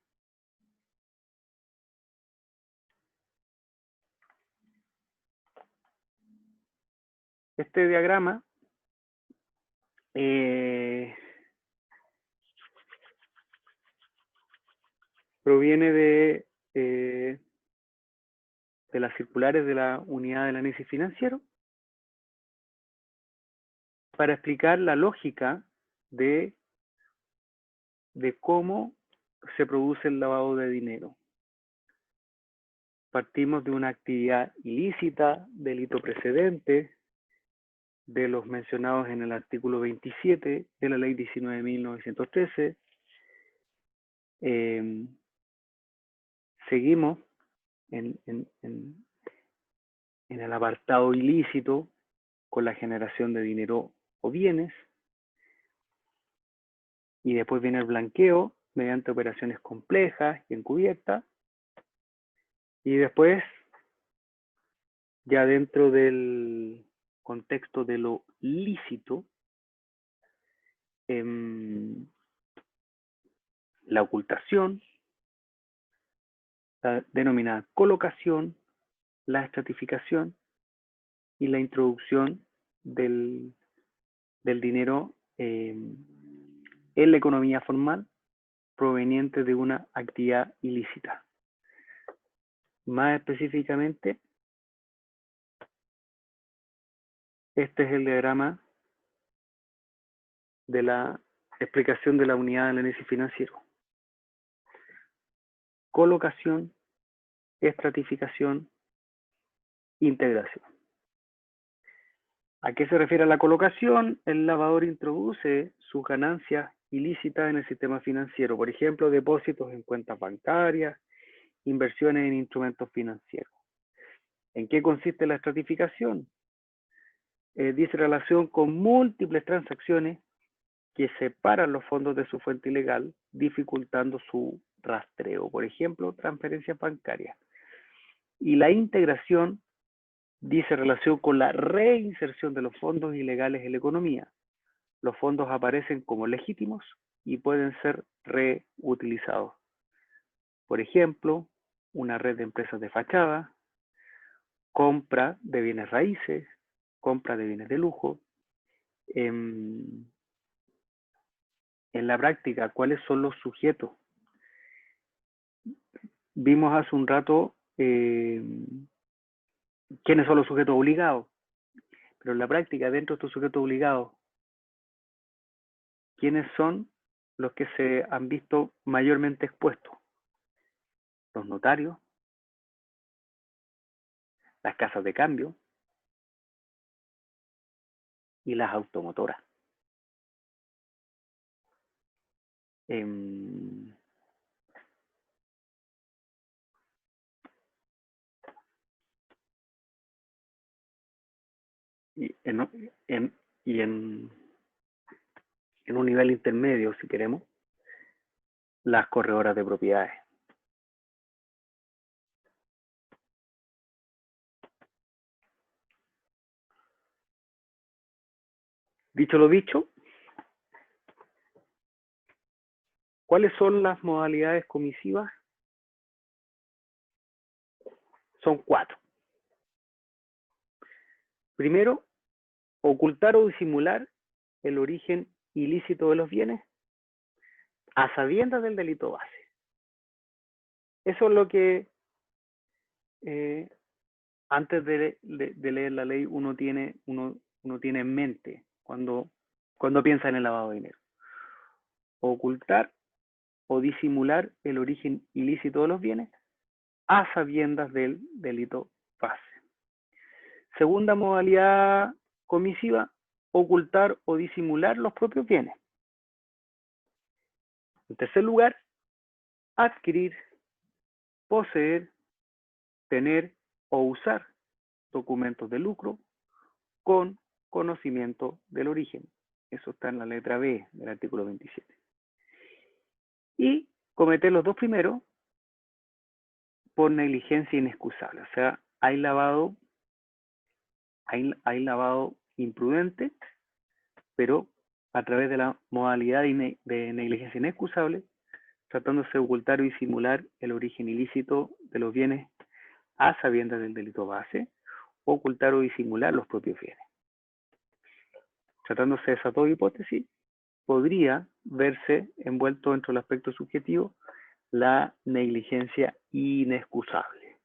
A: Este diagrama proviene de las circulares de la Unidad del Análisis Financiero para explicar la lógica de cómo se produce el lavado de dinero. Partimos de una actividad ilícita, delito precedente, de los mencionados en el artículo 27 de la ley 19.913. Seguimos en el apartado ilícito con la generación de dinero o bienes, y después viene el blanqueo mediante operaciones complejas y encubiertas, y después, ya dentro del contexto de lo lícito, la ocultación, la denominada colocación, la estratificación y la introducción del dinero en la economía formal proveniente de una actividad ilícita. Más específicamente, este es el diagrama de la explicación de la unidad de análisis financiero. Colocación, estratificación, integración. ¿A qué se refiere la colocación? El lavador introduce sus ganancias ilícitas en el sistema financiero, por ejemplo, depósitos en cuentas bancarias, inversiones en instrumentos financieros. ¿En qué consiste la estratificación? Dice relación con múltiples transacciones que separan los fondos de su fuente ilegal, dificultando su rastreo, por ejemplo, transferencias bancarias. Y la integración dice relación con la reinserción de los fondos ilegales en la economía. Los fondos aparecen como legítimos y pueden ser reutilizados. Por ejemplo, una red de empresas de fachada, compra de bienes raíces, compra de bienes de lujo. En la práctica, ¿cuáles son los sujetos? Vimos hace un rato quiénes son los sujetos obligados, pero en la práctica, dentro de estos sujetos obligados, ¿quiénes son los que se han visto mayormente expuestos? Los notarios, las casas de cambio y las automotoras. Y en un nivel intermedio, si queremos, las corredoras de propiedades. Dicho lo dicho, ¿cuáles son las modalidades comisivas? Son 4. Primero, ocultar o disimular el origen ilícito de los bienes a sabiendas del delito base. Eso es lo que antes de leer la ley uno tiene en mente cuando piensa en el lavado de dinero. Ocultar o disimular el origen ilícito de los bienes a sabiendas del delito base. Segunda modalidad comisiva, ocultar o disimular los propios bienes. En tercer lugar, adquirir, poseer, tener o usar documentos de lucro con conocimiento del origen. Eso está en la letra B del artículo 27. Y cometer los dos primeros por negligencia inexcusable. O sea, hay lavado imprudente, pero a través de la modalidad de negligencia inexcusable, tratándose de ocultar o disimular el origen ilícito de los bienes a sabiendas del delito base, o ocultar o disimular los propios bienes. Tratándose de esas dos hipótesis, podría verse envuelto dentro del aspecto subjetivo la negligencia inexcusable.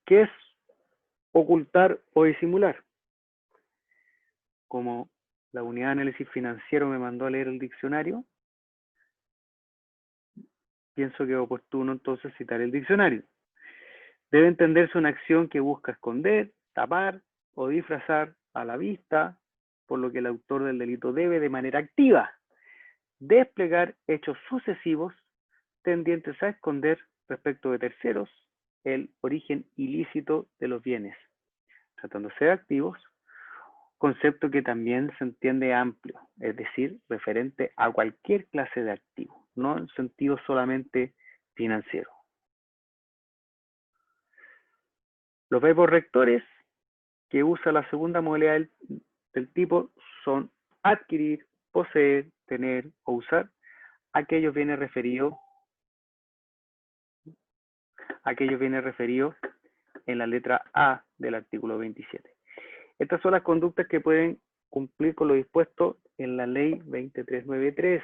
A: ¿Qué es ocultar o disimular? Como la unidad de análisis financiero me mandó a leer el diccionario, pienso que es oportuno entonces citar el diccionario. Debe entenderse una acción que busca esconder, tapar o disfrazar a la vista, por lo que el autor del delito debe de manera activa desplegar hechos sucesivos tendientes a esconder respecto de terceros el origen ilícito de los bienes, tratándose de activos, concepto que también se entiende amplio, es decir, referente a cualquier clase de activo, no en sentido solamente financiero. Los verbos rectores que usa la segunda modalidad del tipo son adquirir, poseer, tener o usar aquellos bienes referidos aquellos bienes referidos en la letra A del artículo 27. Estas son las conductas que pueden cumplir con lo dispuesto en la ley 20393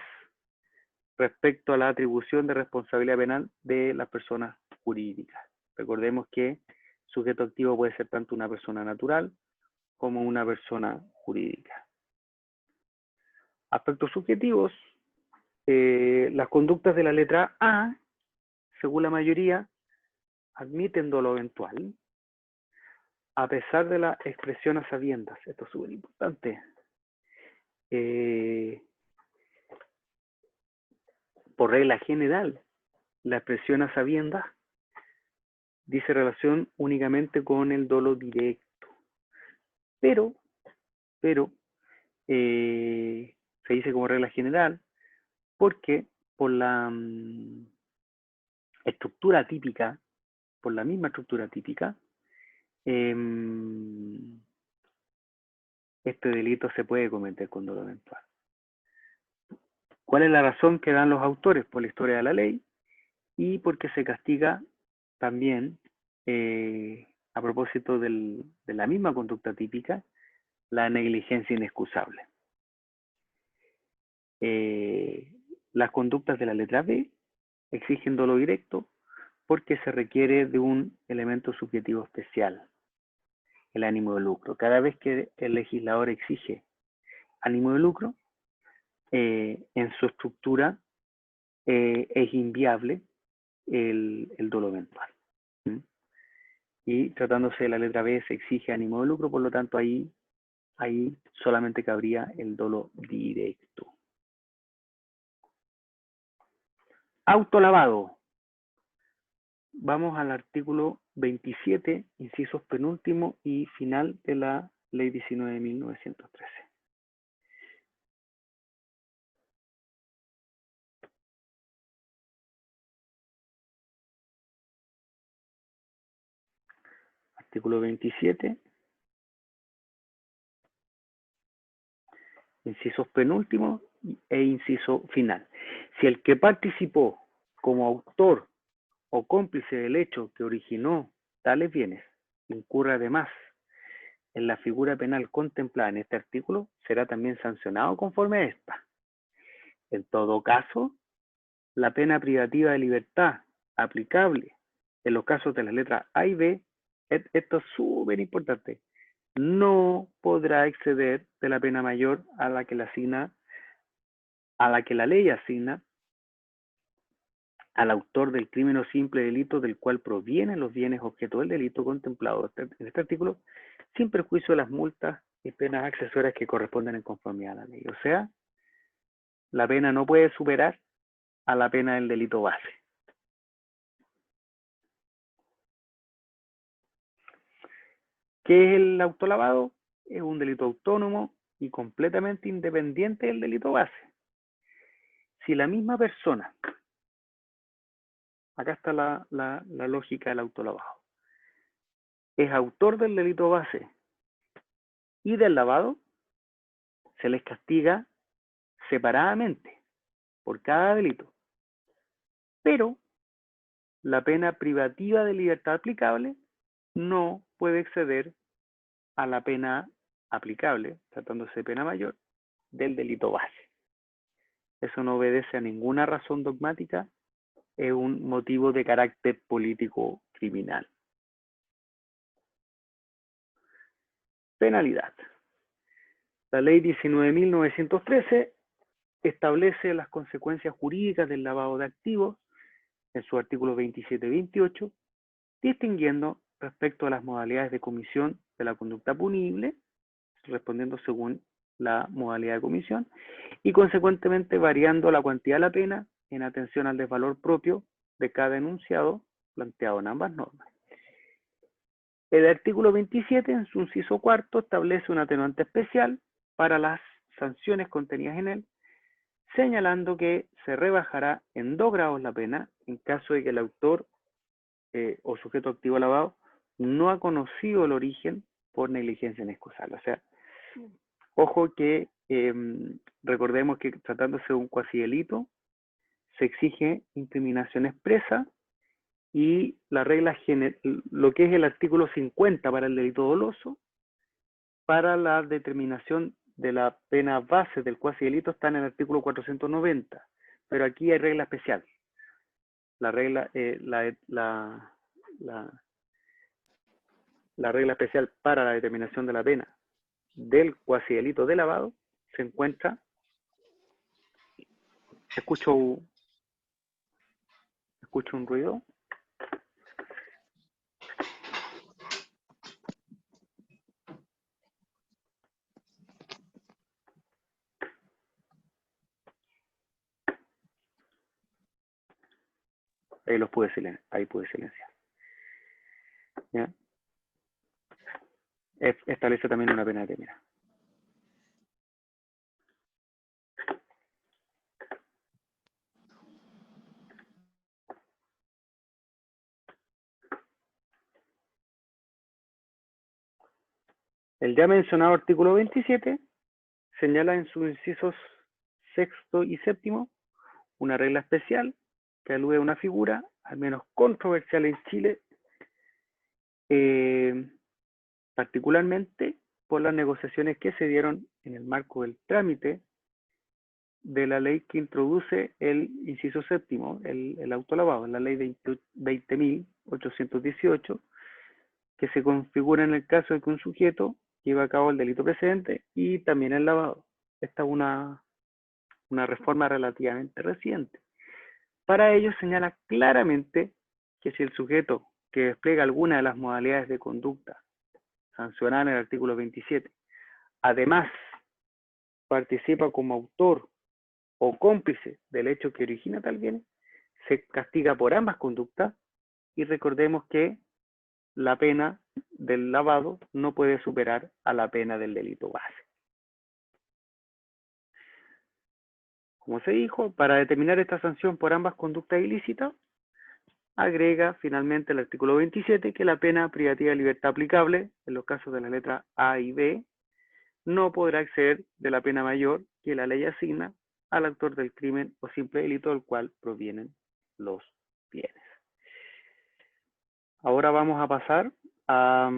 A: respecto a la atribución de responsabilidad penal de las personas jurídicas. Recordemos que sujeto activo puede ser tanto una persona natural como una persona jurídica. Aspectos subjetivos. Las conductas de la letra A, según la mayoría, admiten dolo eventual, a pesar de la expresión a sabiendas. Esto es súper importante. Por regla general, la expresión a sabiendas dice relación únicamente con el dolo directo. Pero se dice como regla general porque por la estructura típica, por la misma estructura típica, este delito se puede cometer con dolo eventual. ¿Cuál es la razón que dan los autores? Por la historia de la ley y porque se castiga también, a propósito de la misma conducta típica, la negligencia inexcusable. Las conductas de la letra B exigen dolo directo porque se requiere de un elemento subjetivo especial, el ánimo de lucro. Cada vez que el legislador exige ánimo de lucro, en su estructura es inviable el dolo eventual. Y tratándose de la letra B se exige ánimo de lucro, por lo tanto ahí solamente cabría el dolo directo. Autolavado. Vamos al artículo 27, incisos penúltimo y final de la ley 19.913. Artículo 27, incisos penúltimo e inciso final. Si el que participó como autor o cómplice del hecho que originó tales bienes incurre además en la figura penal contemplada en este artículo, será también sancionado conforme a esta. En todo caso, la pena privativa de libertad aplicable en los casos de las letras A y B, esto es súper importante, no podrá exceder de la pena mayor a la que la ley asigna al autor del crimen o simple delito del cual provienen los bienes objeto del delito contemplado en este artículo, sin perjuicio de las multas y penas accesorias que corresponden en conformidad a la ley. O sea, la pena no puede superar a la pena del delito base. ¿Qué es el autolavado? Es un delito autónomo y completamente independiente del delito base. Si la misma persona, acá está la lógica del autolavado, es autor del delito base y del lavado, se les castiga separadamente por cada delito. Pero la pena privativa de libertad aplicable no puede exceder a la pena aplicable, tratándose de pena mayor, del delito base. Eso no obedece a ninguna razón dogmática, es un motivo de carácter político criminal. Penalidad. La ley 19.913 establece las consecuencias jurídicas del lavado de activos en su artículo 27 y 28, distinguiendo respecto a las modalidades de comisión de la conducta punible, respondiendo según la modalidad de comisión, y consecuentemente variando la cuantía de la pena en atención al desvalor propio de cada enunciado planteado en ambas normas. El artículo 27, en su inciso cuarto, establece un atenuante especial para las sanciones contenidas en él, señalando que se rebajará en 2 grados la pena en caso de que el autor o sujeto activo lavado no ha conocido el origen por negligencia inexcusable. O sea, ojo que recordemos que tratándose de un cuasi delito, se exige incriminación expresa y la regla lo que es el artículo 50 para el delito doloso, para la determinación de la pena base del cuasi delito está en el artículo 490, pero aquí hay regla especial. La regla, la regla especial para la determinación de la pena del cuasi delito de lavado se encuentra, escucho un ruido. Ahí los pude silenciar, ahí pude silenciar. ¿Ya? Establece también una pena determinada. El ya mencionado artículo 27 señala en sus incisos sexto y séptimo una regla especial que alude a una figura, al menos controversial en Chile, particularmente por las negociaciones que se dieron en el marco del trámite de la ley que introduce el inciso séptimo, el autolavado, la ley 20.818, que se configura en el caso de que un sujeto lleve a cabo el delito precedente y también el lavado. Esta es una reforma relativamente reciente. Para ello señala claramente que si el sujeto que despliega alguna de las modalidades de conducta sancionadas en el artículo 27, además participa como autor o cómplice del hecho que origina tal bien, se castiga por ambas conductas, y recordemos que la pena del lavado no puede superar a la pena del delito base. Como se dijo, para determinar esta sanción por ambas conductas ilícitas, agrega finalmente el artículo 27 que la pena privativa de libertad aplicable, en los casos de la letra A y B, no podrá exceder de la pena mayor que la ley asigna al autor del crimen o simple delito del cual provienen los bienes. Ahora vamos a pasar a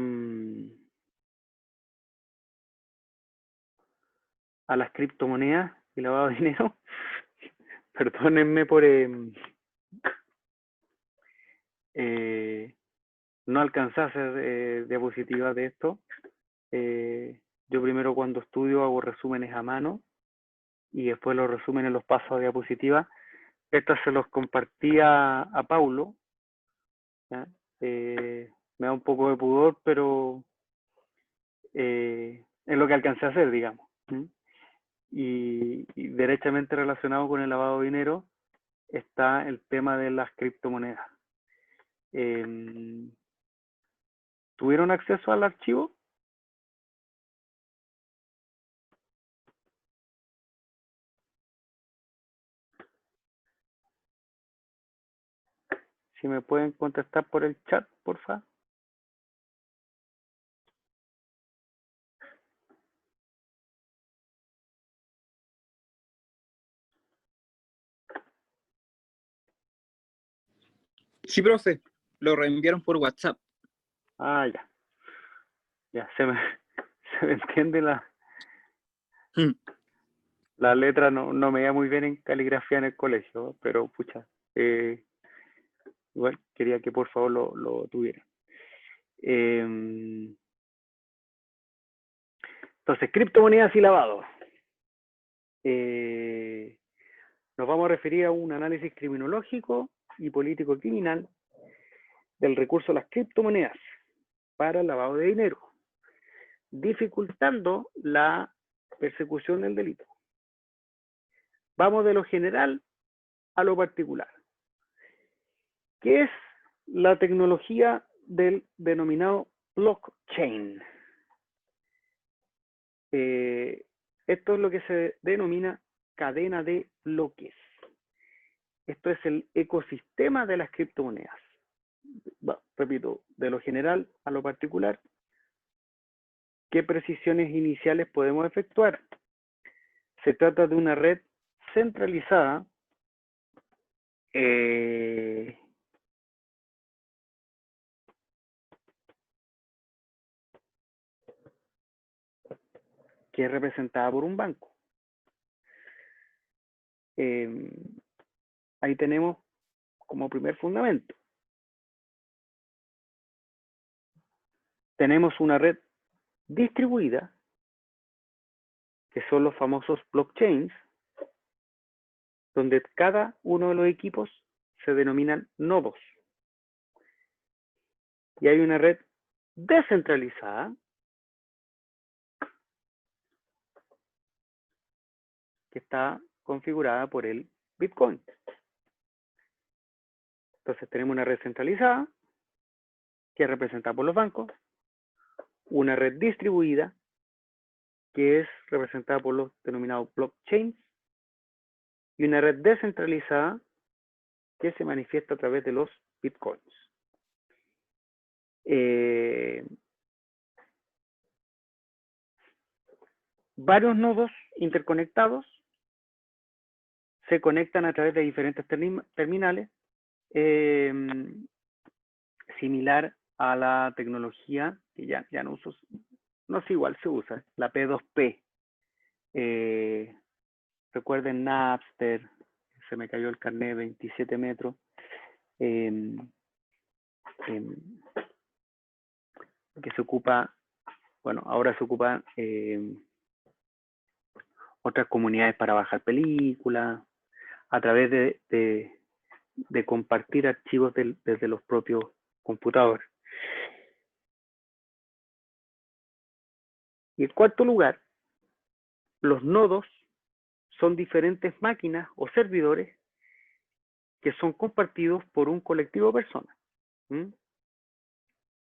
A: las criptomonedas y lavado de dinero. Perdónenme por no alcanzar a hacer diapositivas de esto. Yo primero cuando estudio hago resúmenes a mano y después los resúmenes los paso a diapositivas. Estas se los compartí a Paulo. Me da un poco de pudor, pero es lo que alcancé a hacer, digamos. Y derechamente relacionado con el lavado de dinero está el tema de las criptomonedas. ¿Tuvieron acceso al archivo? Si me pueden contestar por el chat, por favor.
D: Sí, profe, lo reenviaron por WhatsApp.
A: Ah, ya. Ya, se me entiende la letra, no me iba muy bien en caligrafía en el colegio, pero pucha, igual quería que por favor lo tuvieran. Entonces, criptomonedas y lavado. Nos vamos a referir a un análisis criminológico y político criminal del recurso a las criptomonedas para el lavado de dinero, dificultando la persecución del delito. Vamos de lo general a lo particular. ¿Qué es la tecnología del denominado blockchain? Esto es lo que se denomina cadena de bloques. Esto es el ecosistema de las criptomonedas. Repito, de lo general a lo particular, ¿qué precisiones iniciales podemos efectuar? Se trata de una red centralizada que es representada por un banco. Ahí tenemos como primer fundamento. Tenemos una red distribuida, que son los famosos blockchains, donde cada uno de los equipos se denominan nodos. Y hay una red descentralizada, que está configurada por el Bitcoin. Entonces tenemos una red centralizada, que es representada por los bancos, una red distribuida, que es representada por los denominados blockchains, y una red descentralizada, que se manifiesta a través de los Bitcoins. Varios nodos interconectados se conectan a través de diferentes terminales, similar a la tecnología que ya no uso, no es igual, se usa, la P2P. Recuerden Napster, se me cayó el carnet, 27 metros. Que se ocupa, bueno, ahora se ocupa otras comunidades para bajar películas, a través de compartir archivos desde los propios computadores. Y en cuarto lugar, los nodos son diferentes máquinas o servidores que son compartidos por un colectivo de personas.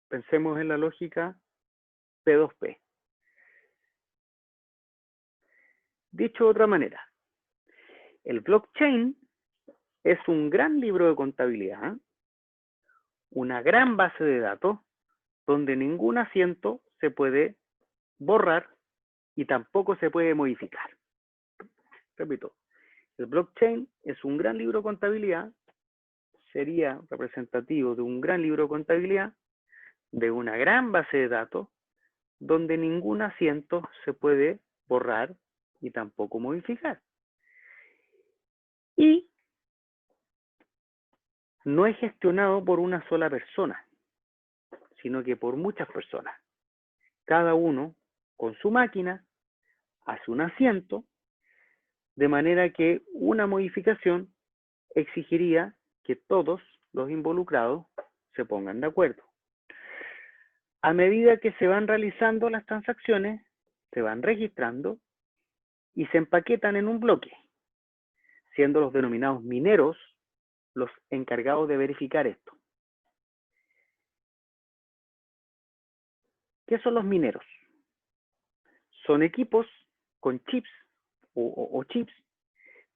A: Pensemos en la lógica P2P. Dicho de otra manera, el blockchain es un gran libro de contabilidad, una gran base de datos, donde ningún asiento se puede borrar y tampoco se puede modificar. Repito, el blockchain es un gran libro de contabilidad, sería representativo de un gran libro de contabilidad, de una gran base de datos, donde ningún asiento se puede borrar y tampoco modificar. Y no es gestionado por una sola persona, sino que por muchas personas. Cada uno, con su máquina, hace un asiento, de manera que una modificación exigiría que todos los involucrados se pongan de acuerdo. A medida que se van realizando las transacciones, se van registrando y se empaquetan en un bloque, siendo los denominados mineros los encargados de verificar esto. ¿Qué son los mineros? Son equipos con chips o chips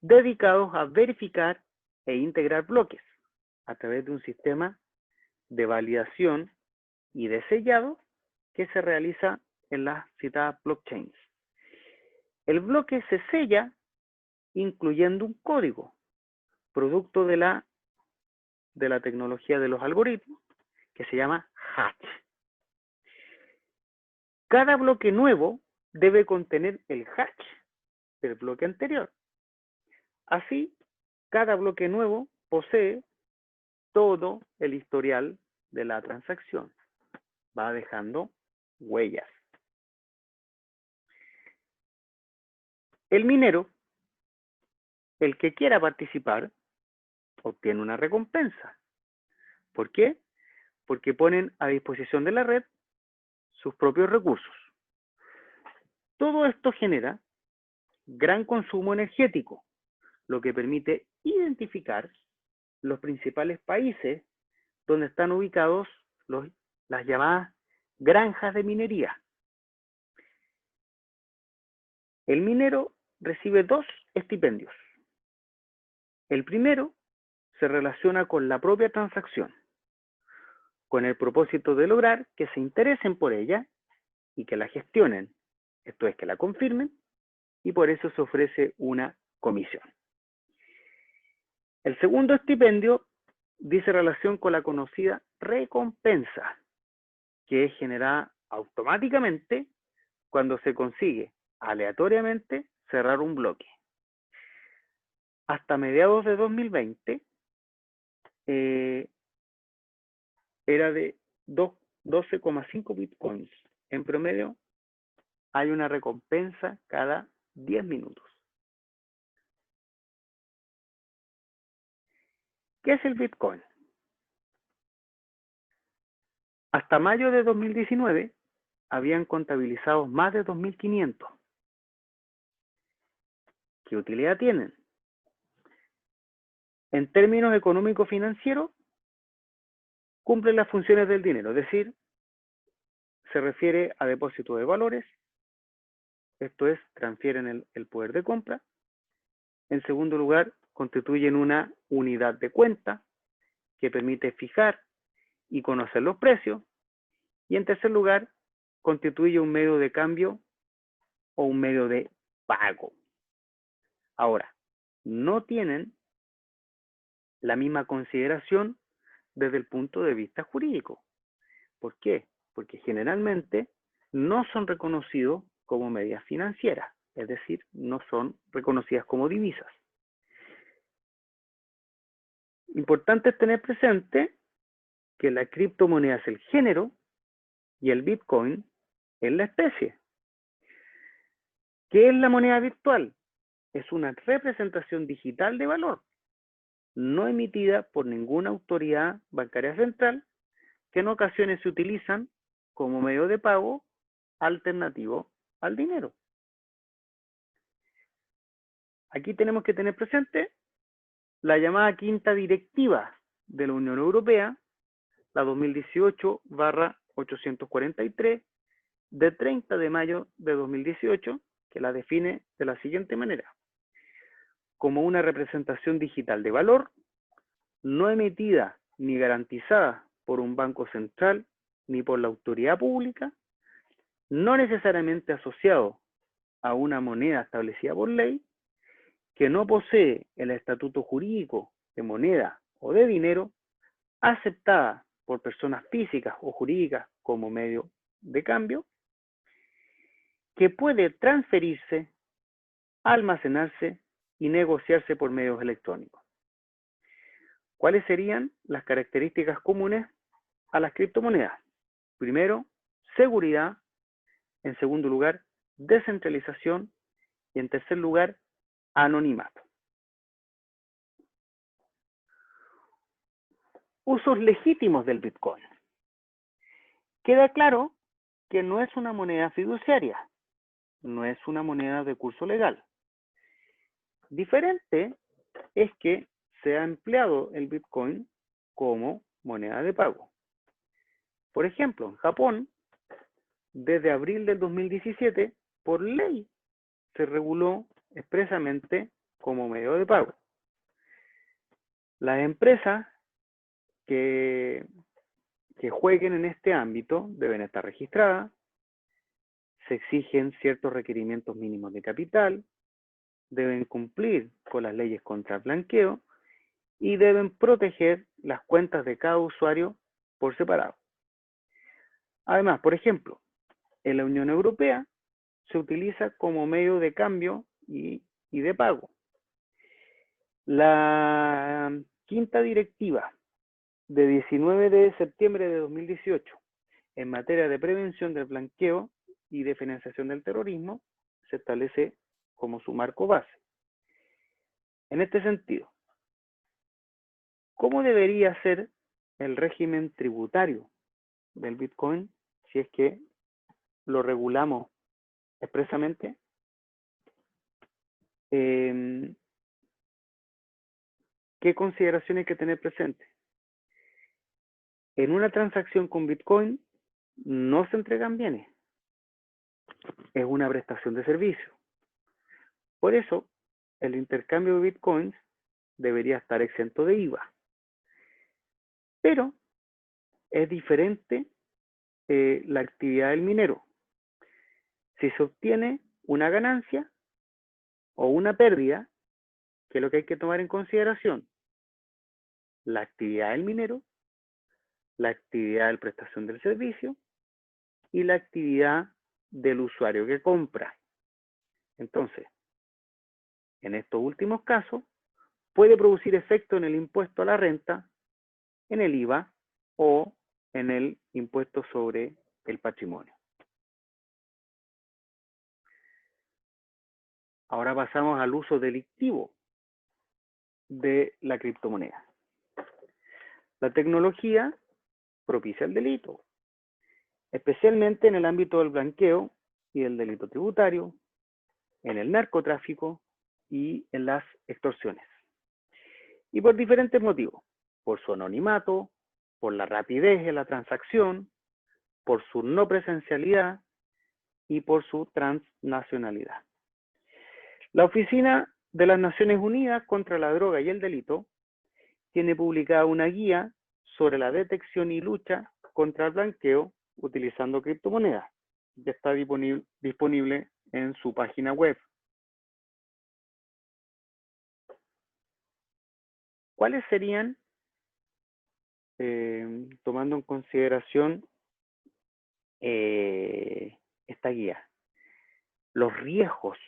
A: dedicados a verificar e integrar bloques a través de un sistema de validación y de sellado que se realiza en las citadas blockchains. El bloque se sella incluyendo un código, producto de la tecnología de los algoritmos, que se llama hash. Cada bloque nuevo debe contener el hash del bloque anterior. Así, cada bloque nuevo posee todo el historial de la transacción. Va dejando huellas. El minero, el que quiera participar, obtiene una recompensa. ¿Por qué? Porque ponen a disposición de la red sus propios recursos. Todo esto genera gran consumo energético, lo que permite identificar los principales países donde están ubicados las llamadas granjas de minería. El minero recibe 2 estipendios. El primero se relaciona con la propia transacción, con el propósito de lograr que se interesen por ella y que la gestionen, esto es, que la confirmen, y por eso se ofrece una comisión. El segundo estipendio dice relación con la conocida recompensa, que es generada automáticamente cuando se consigue aleatoriamente cerrar un bloque. Hasta mediados de 2020 era de 12,5 bitcoins. En promedio hay una recompensa cada 10 minutos. ¿Qué es el Bitcoin? Hasta mayo de 2019 habían contabilizado más de 2.500. ¿Qué utilidad tienen? En términos económico-financieros, cumplen las funciones del dinero, es decir, se refiere a depósito de valores, esto es, transfieren el poder de compra. En segundo lugar, constituyen una unidad de cuenta que permite fijar y conocer los precios. Y en tercer lugar, constituye un medio de cambio o un medio de pago. Ahora, no tienen la misma consideración desde el punto de vista jurídico. ¿Por qué? Porque generalmente no son reconocidos como medidas financieras, es decir, no son reconocidas como divisas. Importante es tener presente que la criptomoneda es el género y el Bitcoin es la especie. ¿Qué es la moneda virtual? Es una representación digital de valor, no emitida por ninguna autoridad bancaria central, que en ocasiones se utilizan como medio de pago alternativo al dinero. Aquí tenemos que tener presente la llamada quinta directiva de la Unión Europea, la 2018/843, de 30 de mayo de 2018, que la define de la siguiente manera: como una representación digital de valor, no emitida ni garantizada por un banco central ni por la autoridad pública, no necesariamente asociado a una moneda establecida por ley, que no posee el estatuto jurídico de moneda o de dinero, aceptada por personas físicas o jurídicas como medio de cambio, que puede transferirse, almacenarse y negociarse por medios electrónicos. ¿Cuáles serían las características comunes a las criptomonedas? Primero, seguridad. En segundo lugar, descentralización. Y en tercer lugar, anonimato. Usos legítimos del Bitcoin. Queda claro que no es una moneda fiduciaria, no es una moneda de curso legal. Diferente es que se ha empleado el Bitcoin como moneda de pago. Por ejemplo, en Japón, desde abril del 2017, por ley, se reguló expresamente como medio de pago. Las empresas que jueguen en este ámbito deben estar registradas, se exigen ciertos requerimientos mínimos de capital, deben cumplir con las leyes contra el blanqueo y deben proteger las cuentas de cada usuario por separado. Además, por ejemplo, en la Unión Europea se utiliza como medio de cambio y de pago. La quinta directiva de 19 de septiembre de 2018 en materia de prevención del blanqueo y de financiación del terrorismo se establece como su marco base. En este sentido, ¿cómo debería ser el régimen tributario del Bitcoin si es que lo regulamos expresamente? ¿Qué consideraciones hay que tener presente? En una transacción con Bitcoin no se entregan bienes, es una prestación de servicio. Por eso, el intercambio de Bitcoins debería estar exento de IVA. Pero es diferente la actividad del minero. Si se obtiene una ganancia o una pérdida, ¿qué es lo que hay que tomar en consideración? La actividad del minero, la actividad de prestación del servicio y la actividad del usuario que compra. Entonces, en estos últimos casos, puede producir efecto en el impuesto a la renta, en el IVA o en el impuesto sobre el patrimonio. Ahora pasamos al uso delictivo de la criptomoneda. La tecnología propicia el delito, especialmente en el ámbito del blanqueo y del delito tributario, en el narcotráfico y en las extorsiones. Y por diferentes motivos, por su anonimato, por la rapidez en la transacción, por su no presencialidad y por su transnacionalidad. La Oficina de las Naciones Unidas contra la Droga y el Delito tiene publicada una guía sobre la detección y lucha contra el blanqueo utilizando criptomonedas. Ya está disponible en su página web. ¿Cuáles serían, tomando en consideración esta guía, los riesgos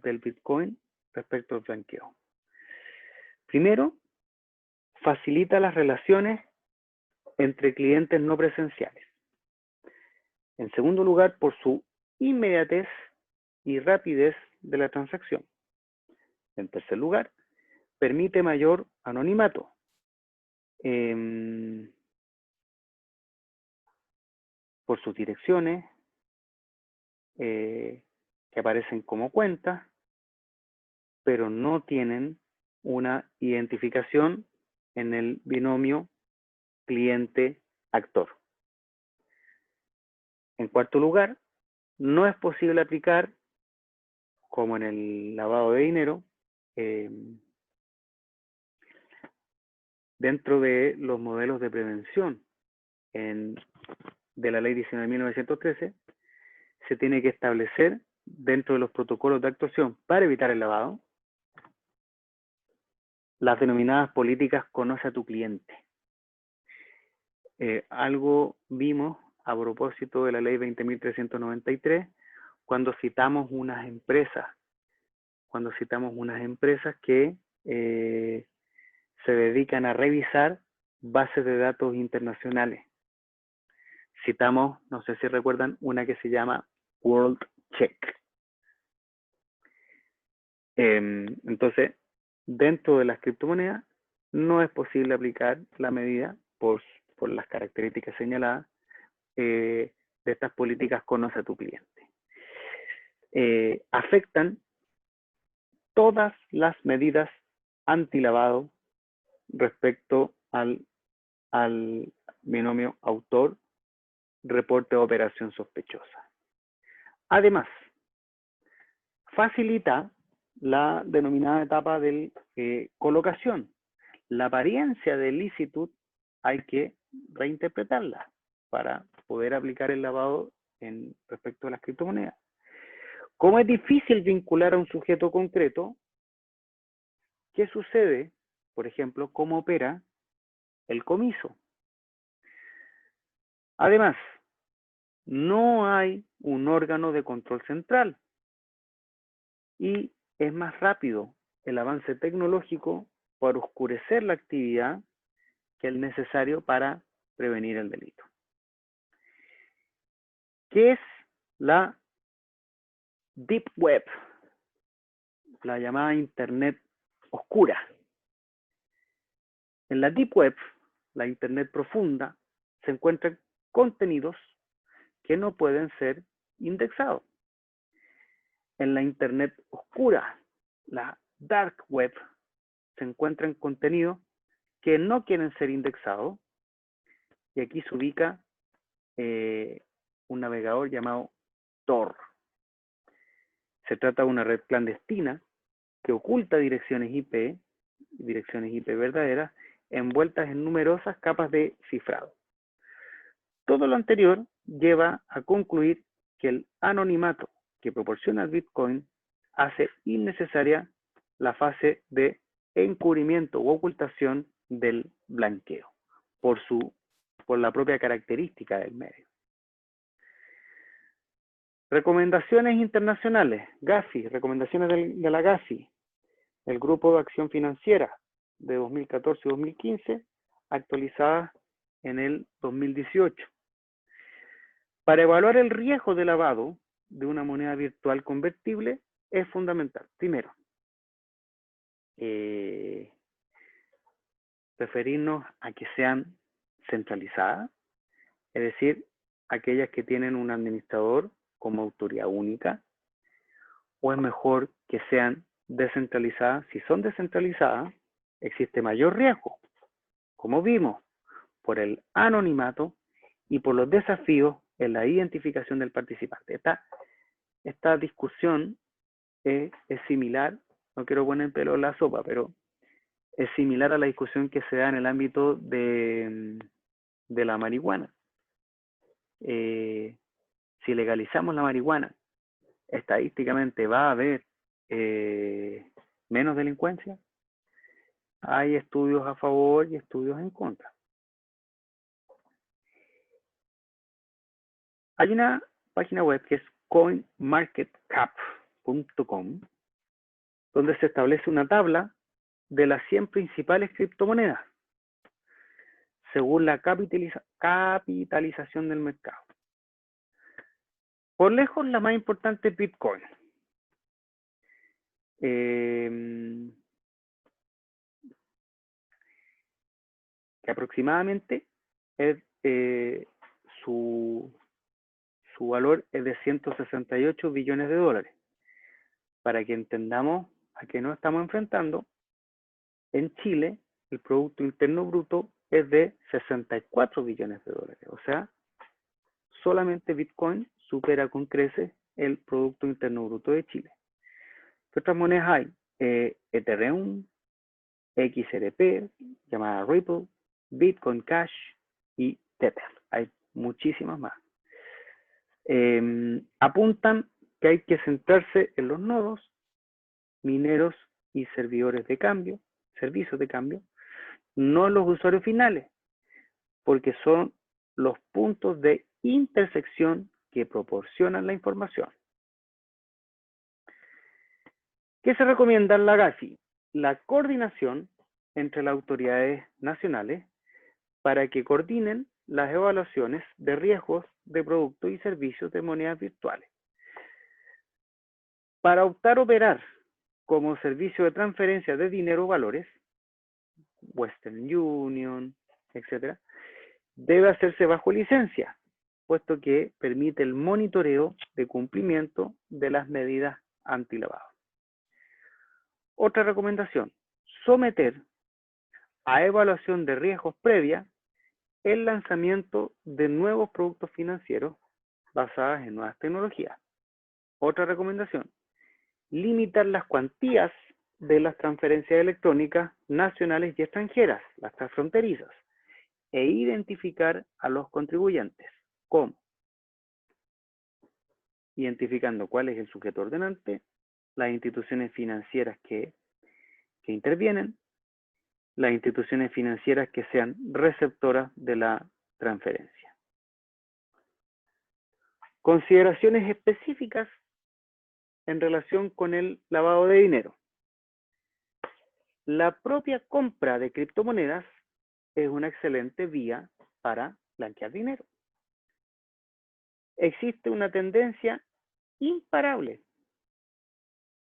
A: del Bitcoin respecto al blanqueo? Primero, facilita las relaciones entre clientes no presenciales. En segundo lugar, por su inmediatez y rapidez de la transacción. En tercer lugar, permite mayor anonimato. Por sus direcciones que aparecen como cuentas, pero no tienen una identificación en el binomio cliente-actor. En cuarto lugar, no es posible aplicar, como en el lavado de dinero, dentro de los modelos de prevención de la Ley 19.913, se tiene que establecer dentro de los protocolos de actuación para evitar el lavado las denominadas políticas conoce a tu cliente. Algo vimos a propósito de la Ley 20.393 cuando citamos unas empresas que se dedican a revisar bases de datos internacionales. Citamos, no sé si recuerdan, una que se llama WorldCheck. Entonces, dentro de las criptomonedas no es posible aplicar la medida por las características señaladas de estas políticas conoce a tu cliente. Afectan todas las medidas antilavado respecto al binomio autor reporte de operación sospechosa. Además, facilita la denominada etapa de colocación. La apariencia de licitud hay que reinterpretarla para poder aplicar el lavado respecto a las criptomonedas. Como es difícil vincular a un sujeto concreto, ¿qué sucede? Por ejemplo, ¿cómo opera el comiso? Además, no hay un órgano de control central y es más rápido el avance tecnológico para oscurecer la actividad que el necesario para prevenir el delito. ¿Qué es la Deep Web? La llamada Internet oscura. En la Deep Web, la Internet profunda, se encuentran contenidos que no pueden ser indexados. En la Internet oscura, la Dark Web, se encuentran contenidos que no quieren ser indexados, y aquí se ubica un navegador llamado Tor. Se trata de una red clandestina que oculta direcciones IP verdaderas, envueltas en numerosas capas de cifrado. Todo lo anterior lleva a concluir que el anonimato que proporciona el Bitcoin hace innecesaria la fase de encubrimiento u ocultación del blanqueo por la propia característica del medio. Recomendaciones internacionales, GAFI, recomendaciones de la GAFI, el Grupo de Acción Financiera de 2014-2015, actualizadas en el 2018. Para evaluar el riesgo de lavado de una moneda virtual convertible es fundamental. Primero, referirnos a que sean centralizadas, es decir, aquellas que tienen un administrador como autoridad única, o es mejor que sean descentralizadas. Si son descentralizadas, existe mayor riesgo, como vimos, por el anonimato y por los desafíos en la identificación del participante. Esta discusión es similar, no quiero poner pelo en la sopa, pero es similar a la discusión que se da en el ámbito de la marihuana. Si legalizamos la marihuana, estadísticamente va a haber menos delincuencia. Hay estudios a favor y estudios en contra. Hay una página web que es coinmarketcap.com, donde se establece una tabla de las 100 principales criptomonedas, según la capitalización del mercado. Por lejos, la más importante es Bitcoin. Que aproximadamente es, su valor es de 168 billones de dólares. Para que entendamos a qué nos estamos enfrentando, en Chile el Producto Interno Bruto es de 64 billones de dólares. O sea, solamente Bitcoin supera con creces el Producto Interno Bruto de Chile. ¿Qué otras monedas hay? Ethereum, XRP, llamada Ripple, Bitcoin Cash y Tether. Hay muchísimas más. Apuntan que hay que centrarse en los nodos, mineros y servidores de cambio, servicios de cambio, no en los usuarios finales, porque son los puntos de intersección que proporcionan la información. ¿Qué se recomienda en la GAFI? La coordinación entre las autoridades nacionales para que coordinen las evaluaciones de riesgos de productos y servicios de monedas virtuales. Para optar a operar como servicio de transferencia de dinero o valores, Western Union, etc., debe hacerse bajo licencia, puesto que permite el monitoreo de cumplimiento de las medidas antilavado. Otra recomendación, someter a evaluación de riesgos previa el lanzamiento de nuevos productos financieros basados en nuevas tecnologías. Otra recomendación, limitar las cuantías de las transferencias electrónicas nacionales y extranjeras, las transfronterizas, e identificar a los contribuyentes. ¿Cómo? Identificando cuál es el sujeto ordenante, las instituciones financieras que intervienen, las instituciones financieras que sean receptoras de la transferencia. Consideraciones específicas en relación con el lavado de dinero. La propia compra de criptomonedas es una excelente vía para blanquear dinero. Existe una tendencia imparable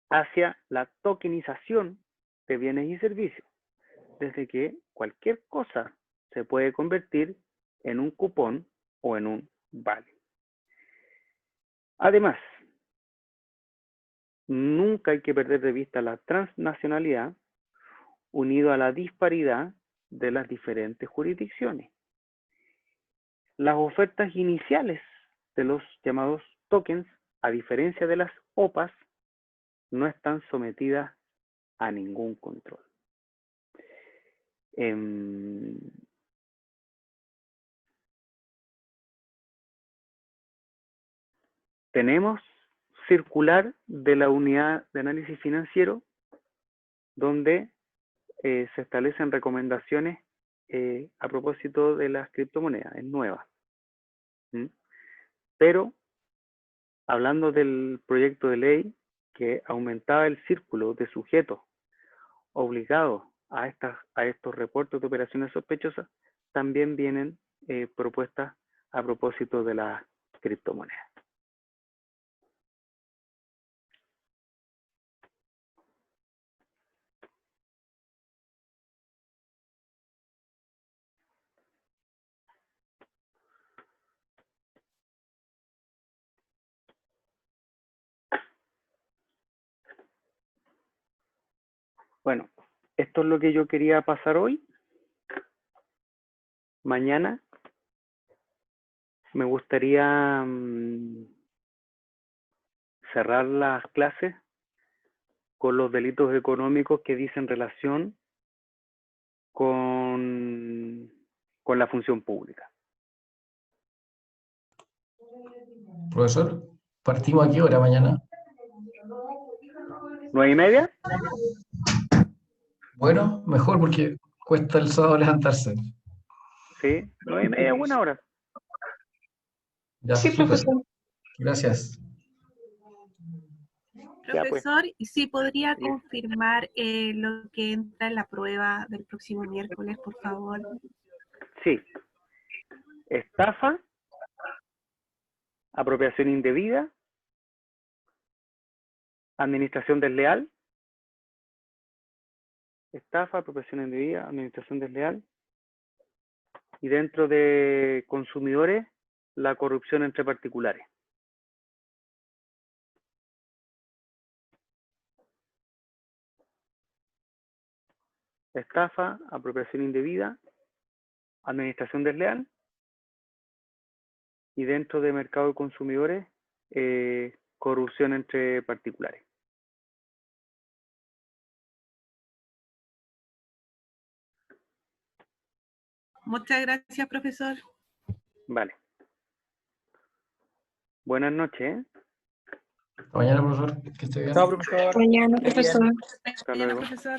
A: hacia la tokenización de bienes y servicios, desde que cualquier cosa se puede convertir en un cupón o en un vale. Además, nunca hay que perder de vista la transnacionalidad unido a la disparidad de las diferentes jurisdicciones. Las ofertas iniciales de los llamados tokens, a diferencia de las OPAs, no están sometidas a ningún control. Tenemos circular de la unidad de análisis financiero donde se establecen recomendaciones a propósito de las criptomonedas, es nueva. Pero hablando del proyecto de ley que aumentaba el círculo de sujetos obligados a estos reportes de operaciones sospechosas, también vienen propuestas a propósito de las criptomonedas. Bueno, esto es lo que yo quería pasar hoy. Mañana me gustaría cerrar las clases con los delitos económicos que dicen relación con la función pública.
B: Profesor, ¿partimos a qué hora mañana?
A: 9:30.
B: Bueno, mejor porque cuesta el sábado levantarse.
A: Sí, 9:30, buena hora.
B: Ya,
C: Sí,
B: súper.
C: profesor.
B: Gracias.
A: Ya, pues.
E: Profesor, ¿y si podría confirmar lo que entra en la prueba del próximo miércoles, por favor?
A: Sí. Estafa, apropiación indebida, administración desleal. Estafa, apropiación indebida, administración desleal. Y dentro de consumidores, la corrupción entre particulares. Estafa, apropiación indebida, administración desleal. Y dentro de mercado de consumidores, corrupción entre particulares.
E: Muchas gracias, profesor.
A: Vale. Buenas noches, ¿eh?
B: Hasta mañana, profesor. Que esté bien.
D: Chao, profesor.
C: Mañana,
D: Esté bien.
C: profesor.
A: Hasta
E: Mañana,
A: luego.
E: profesor.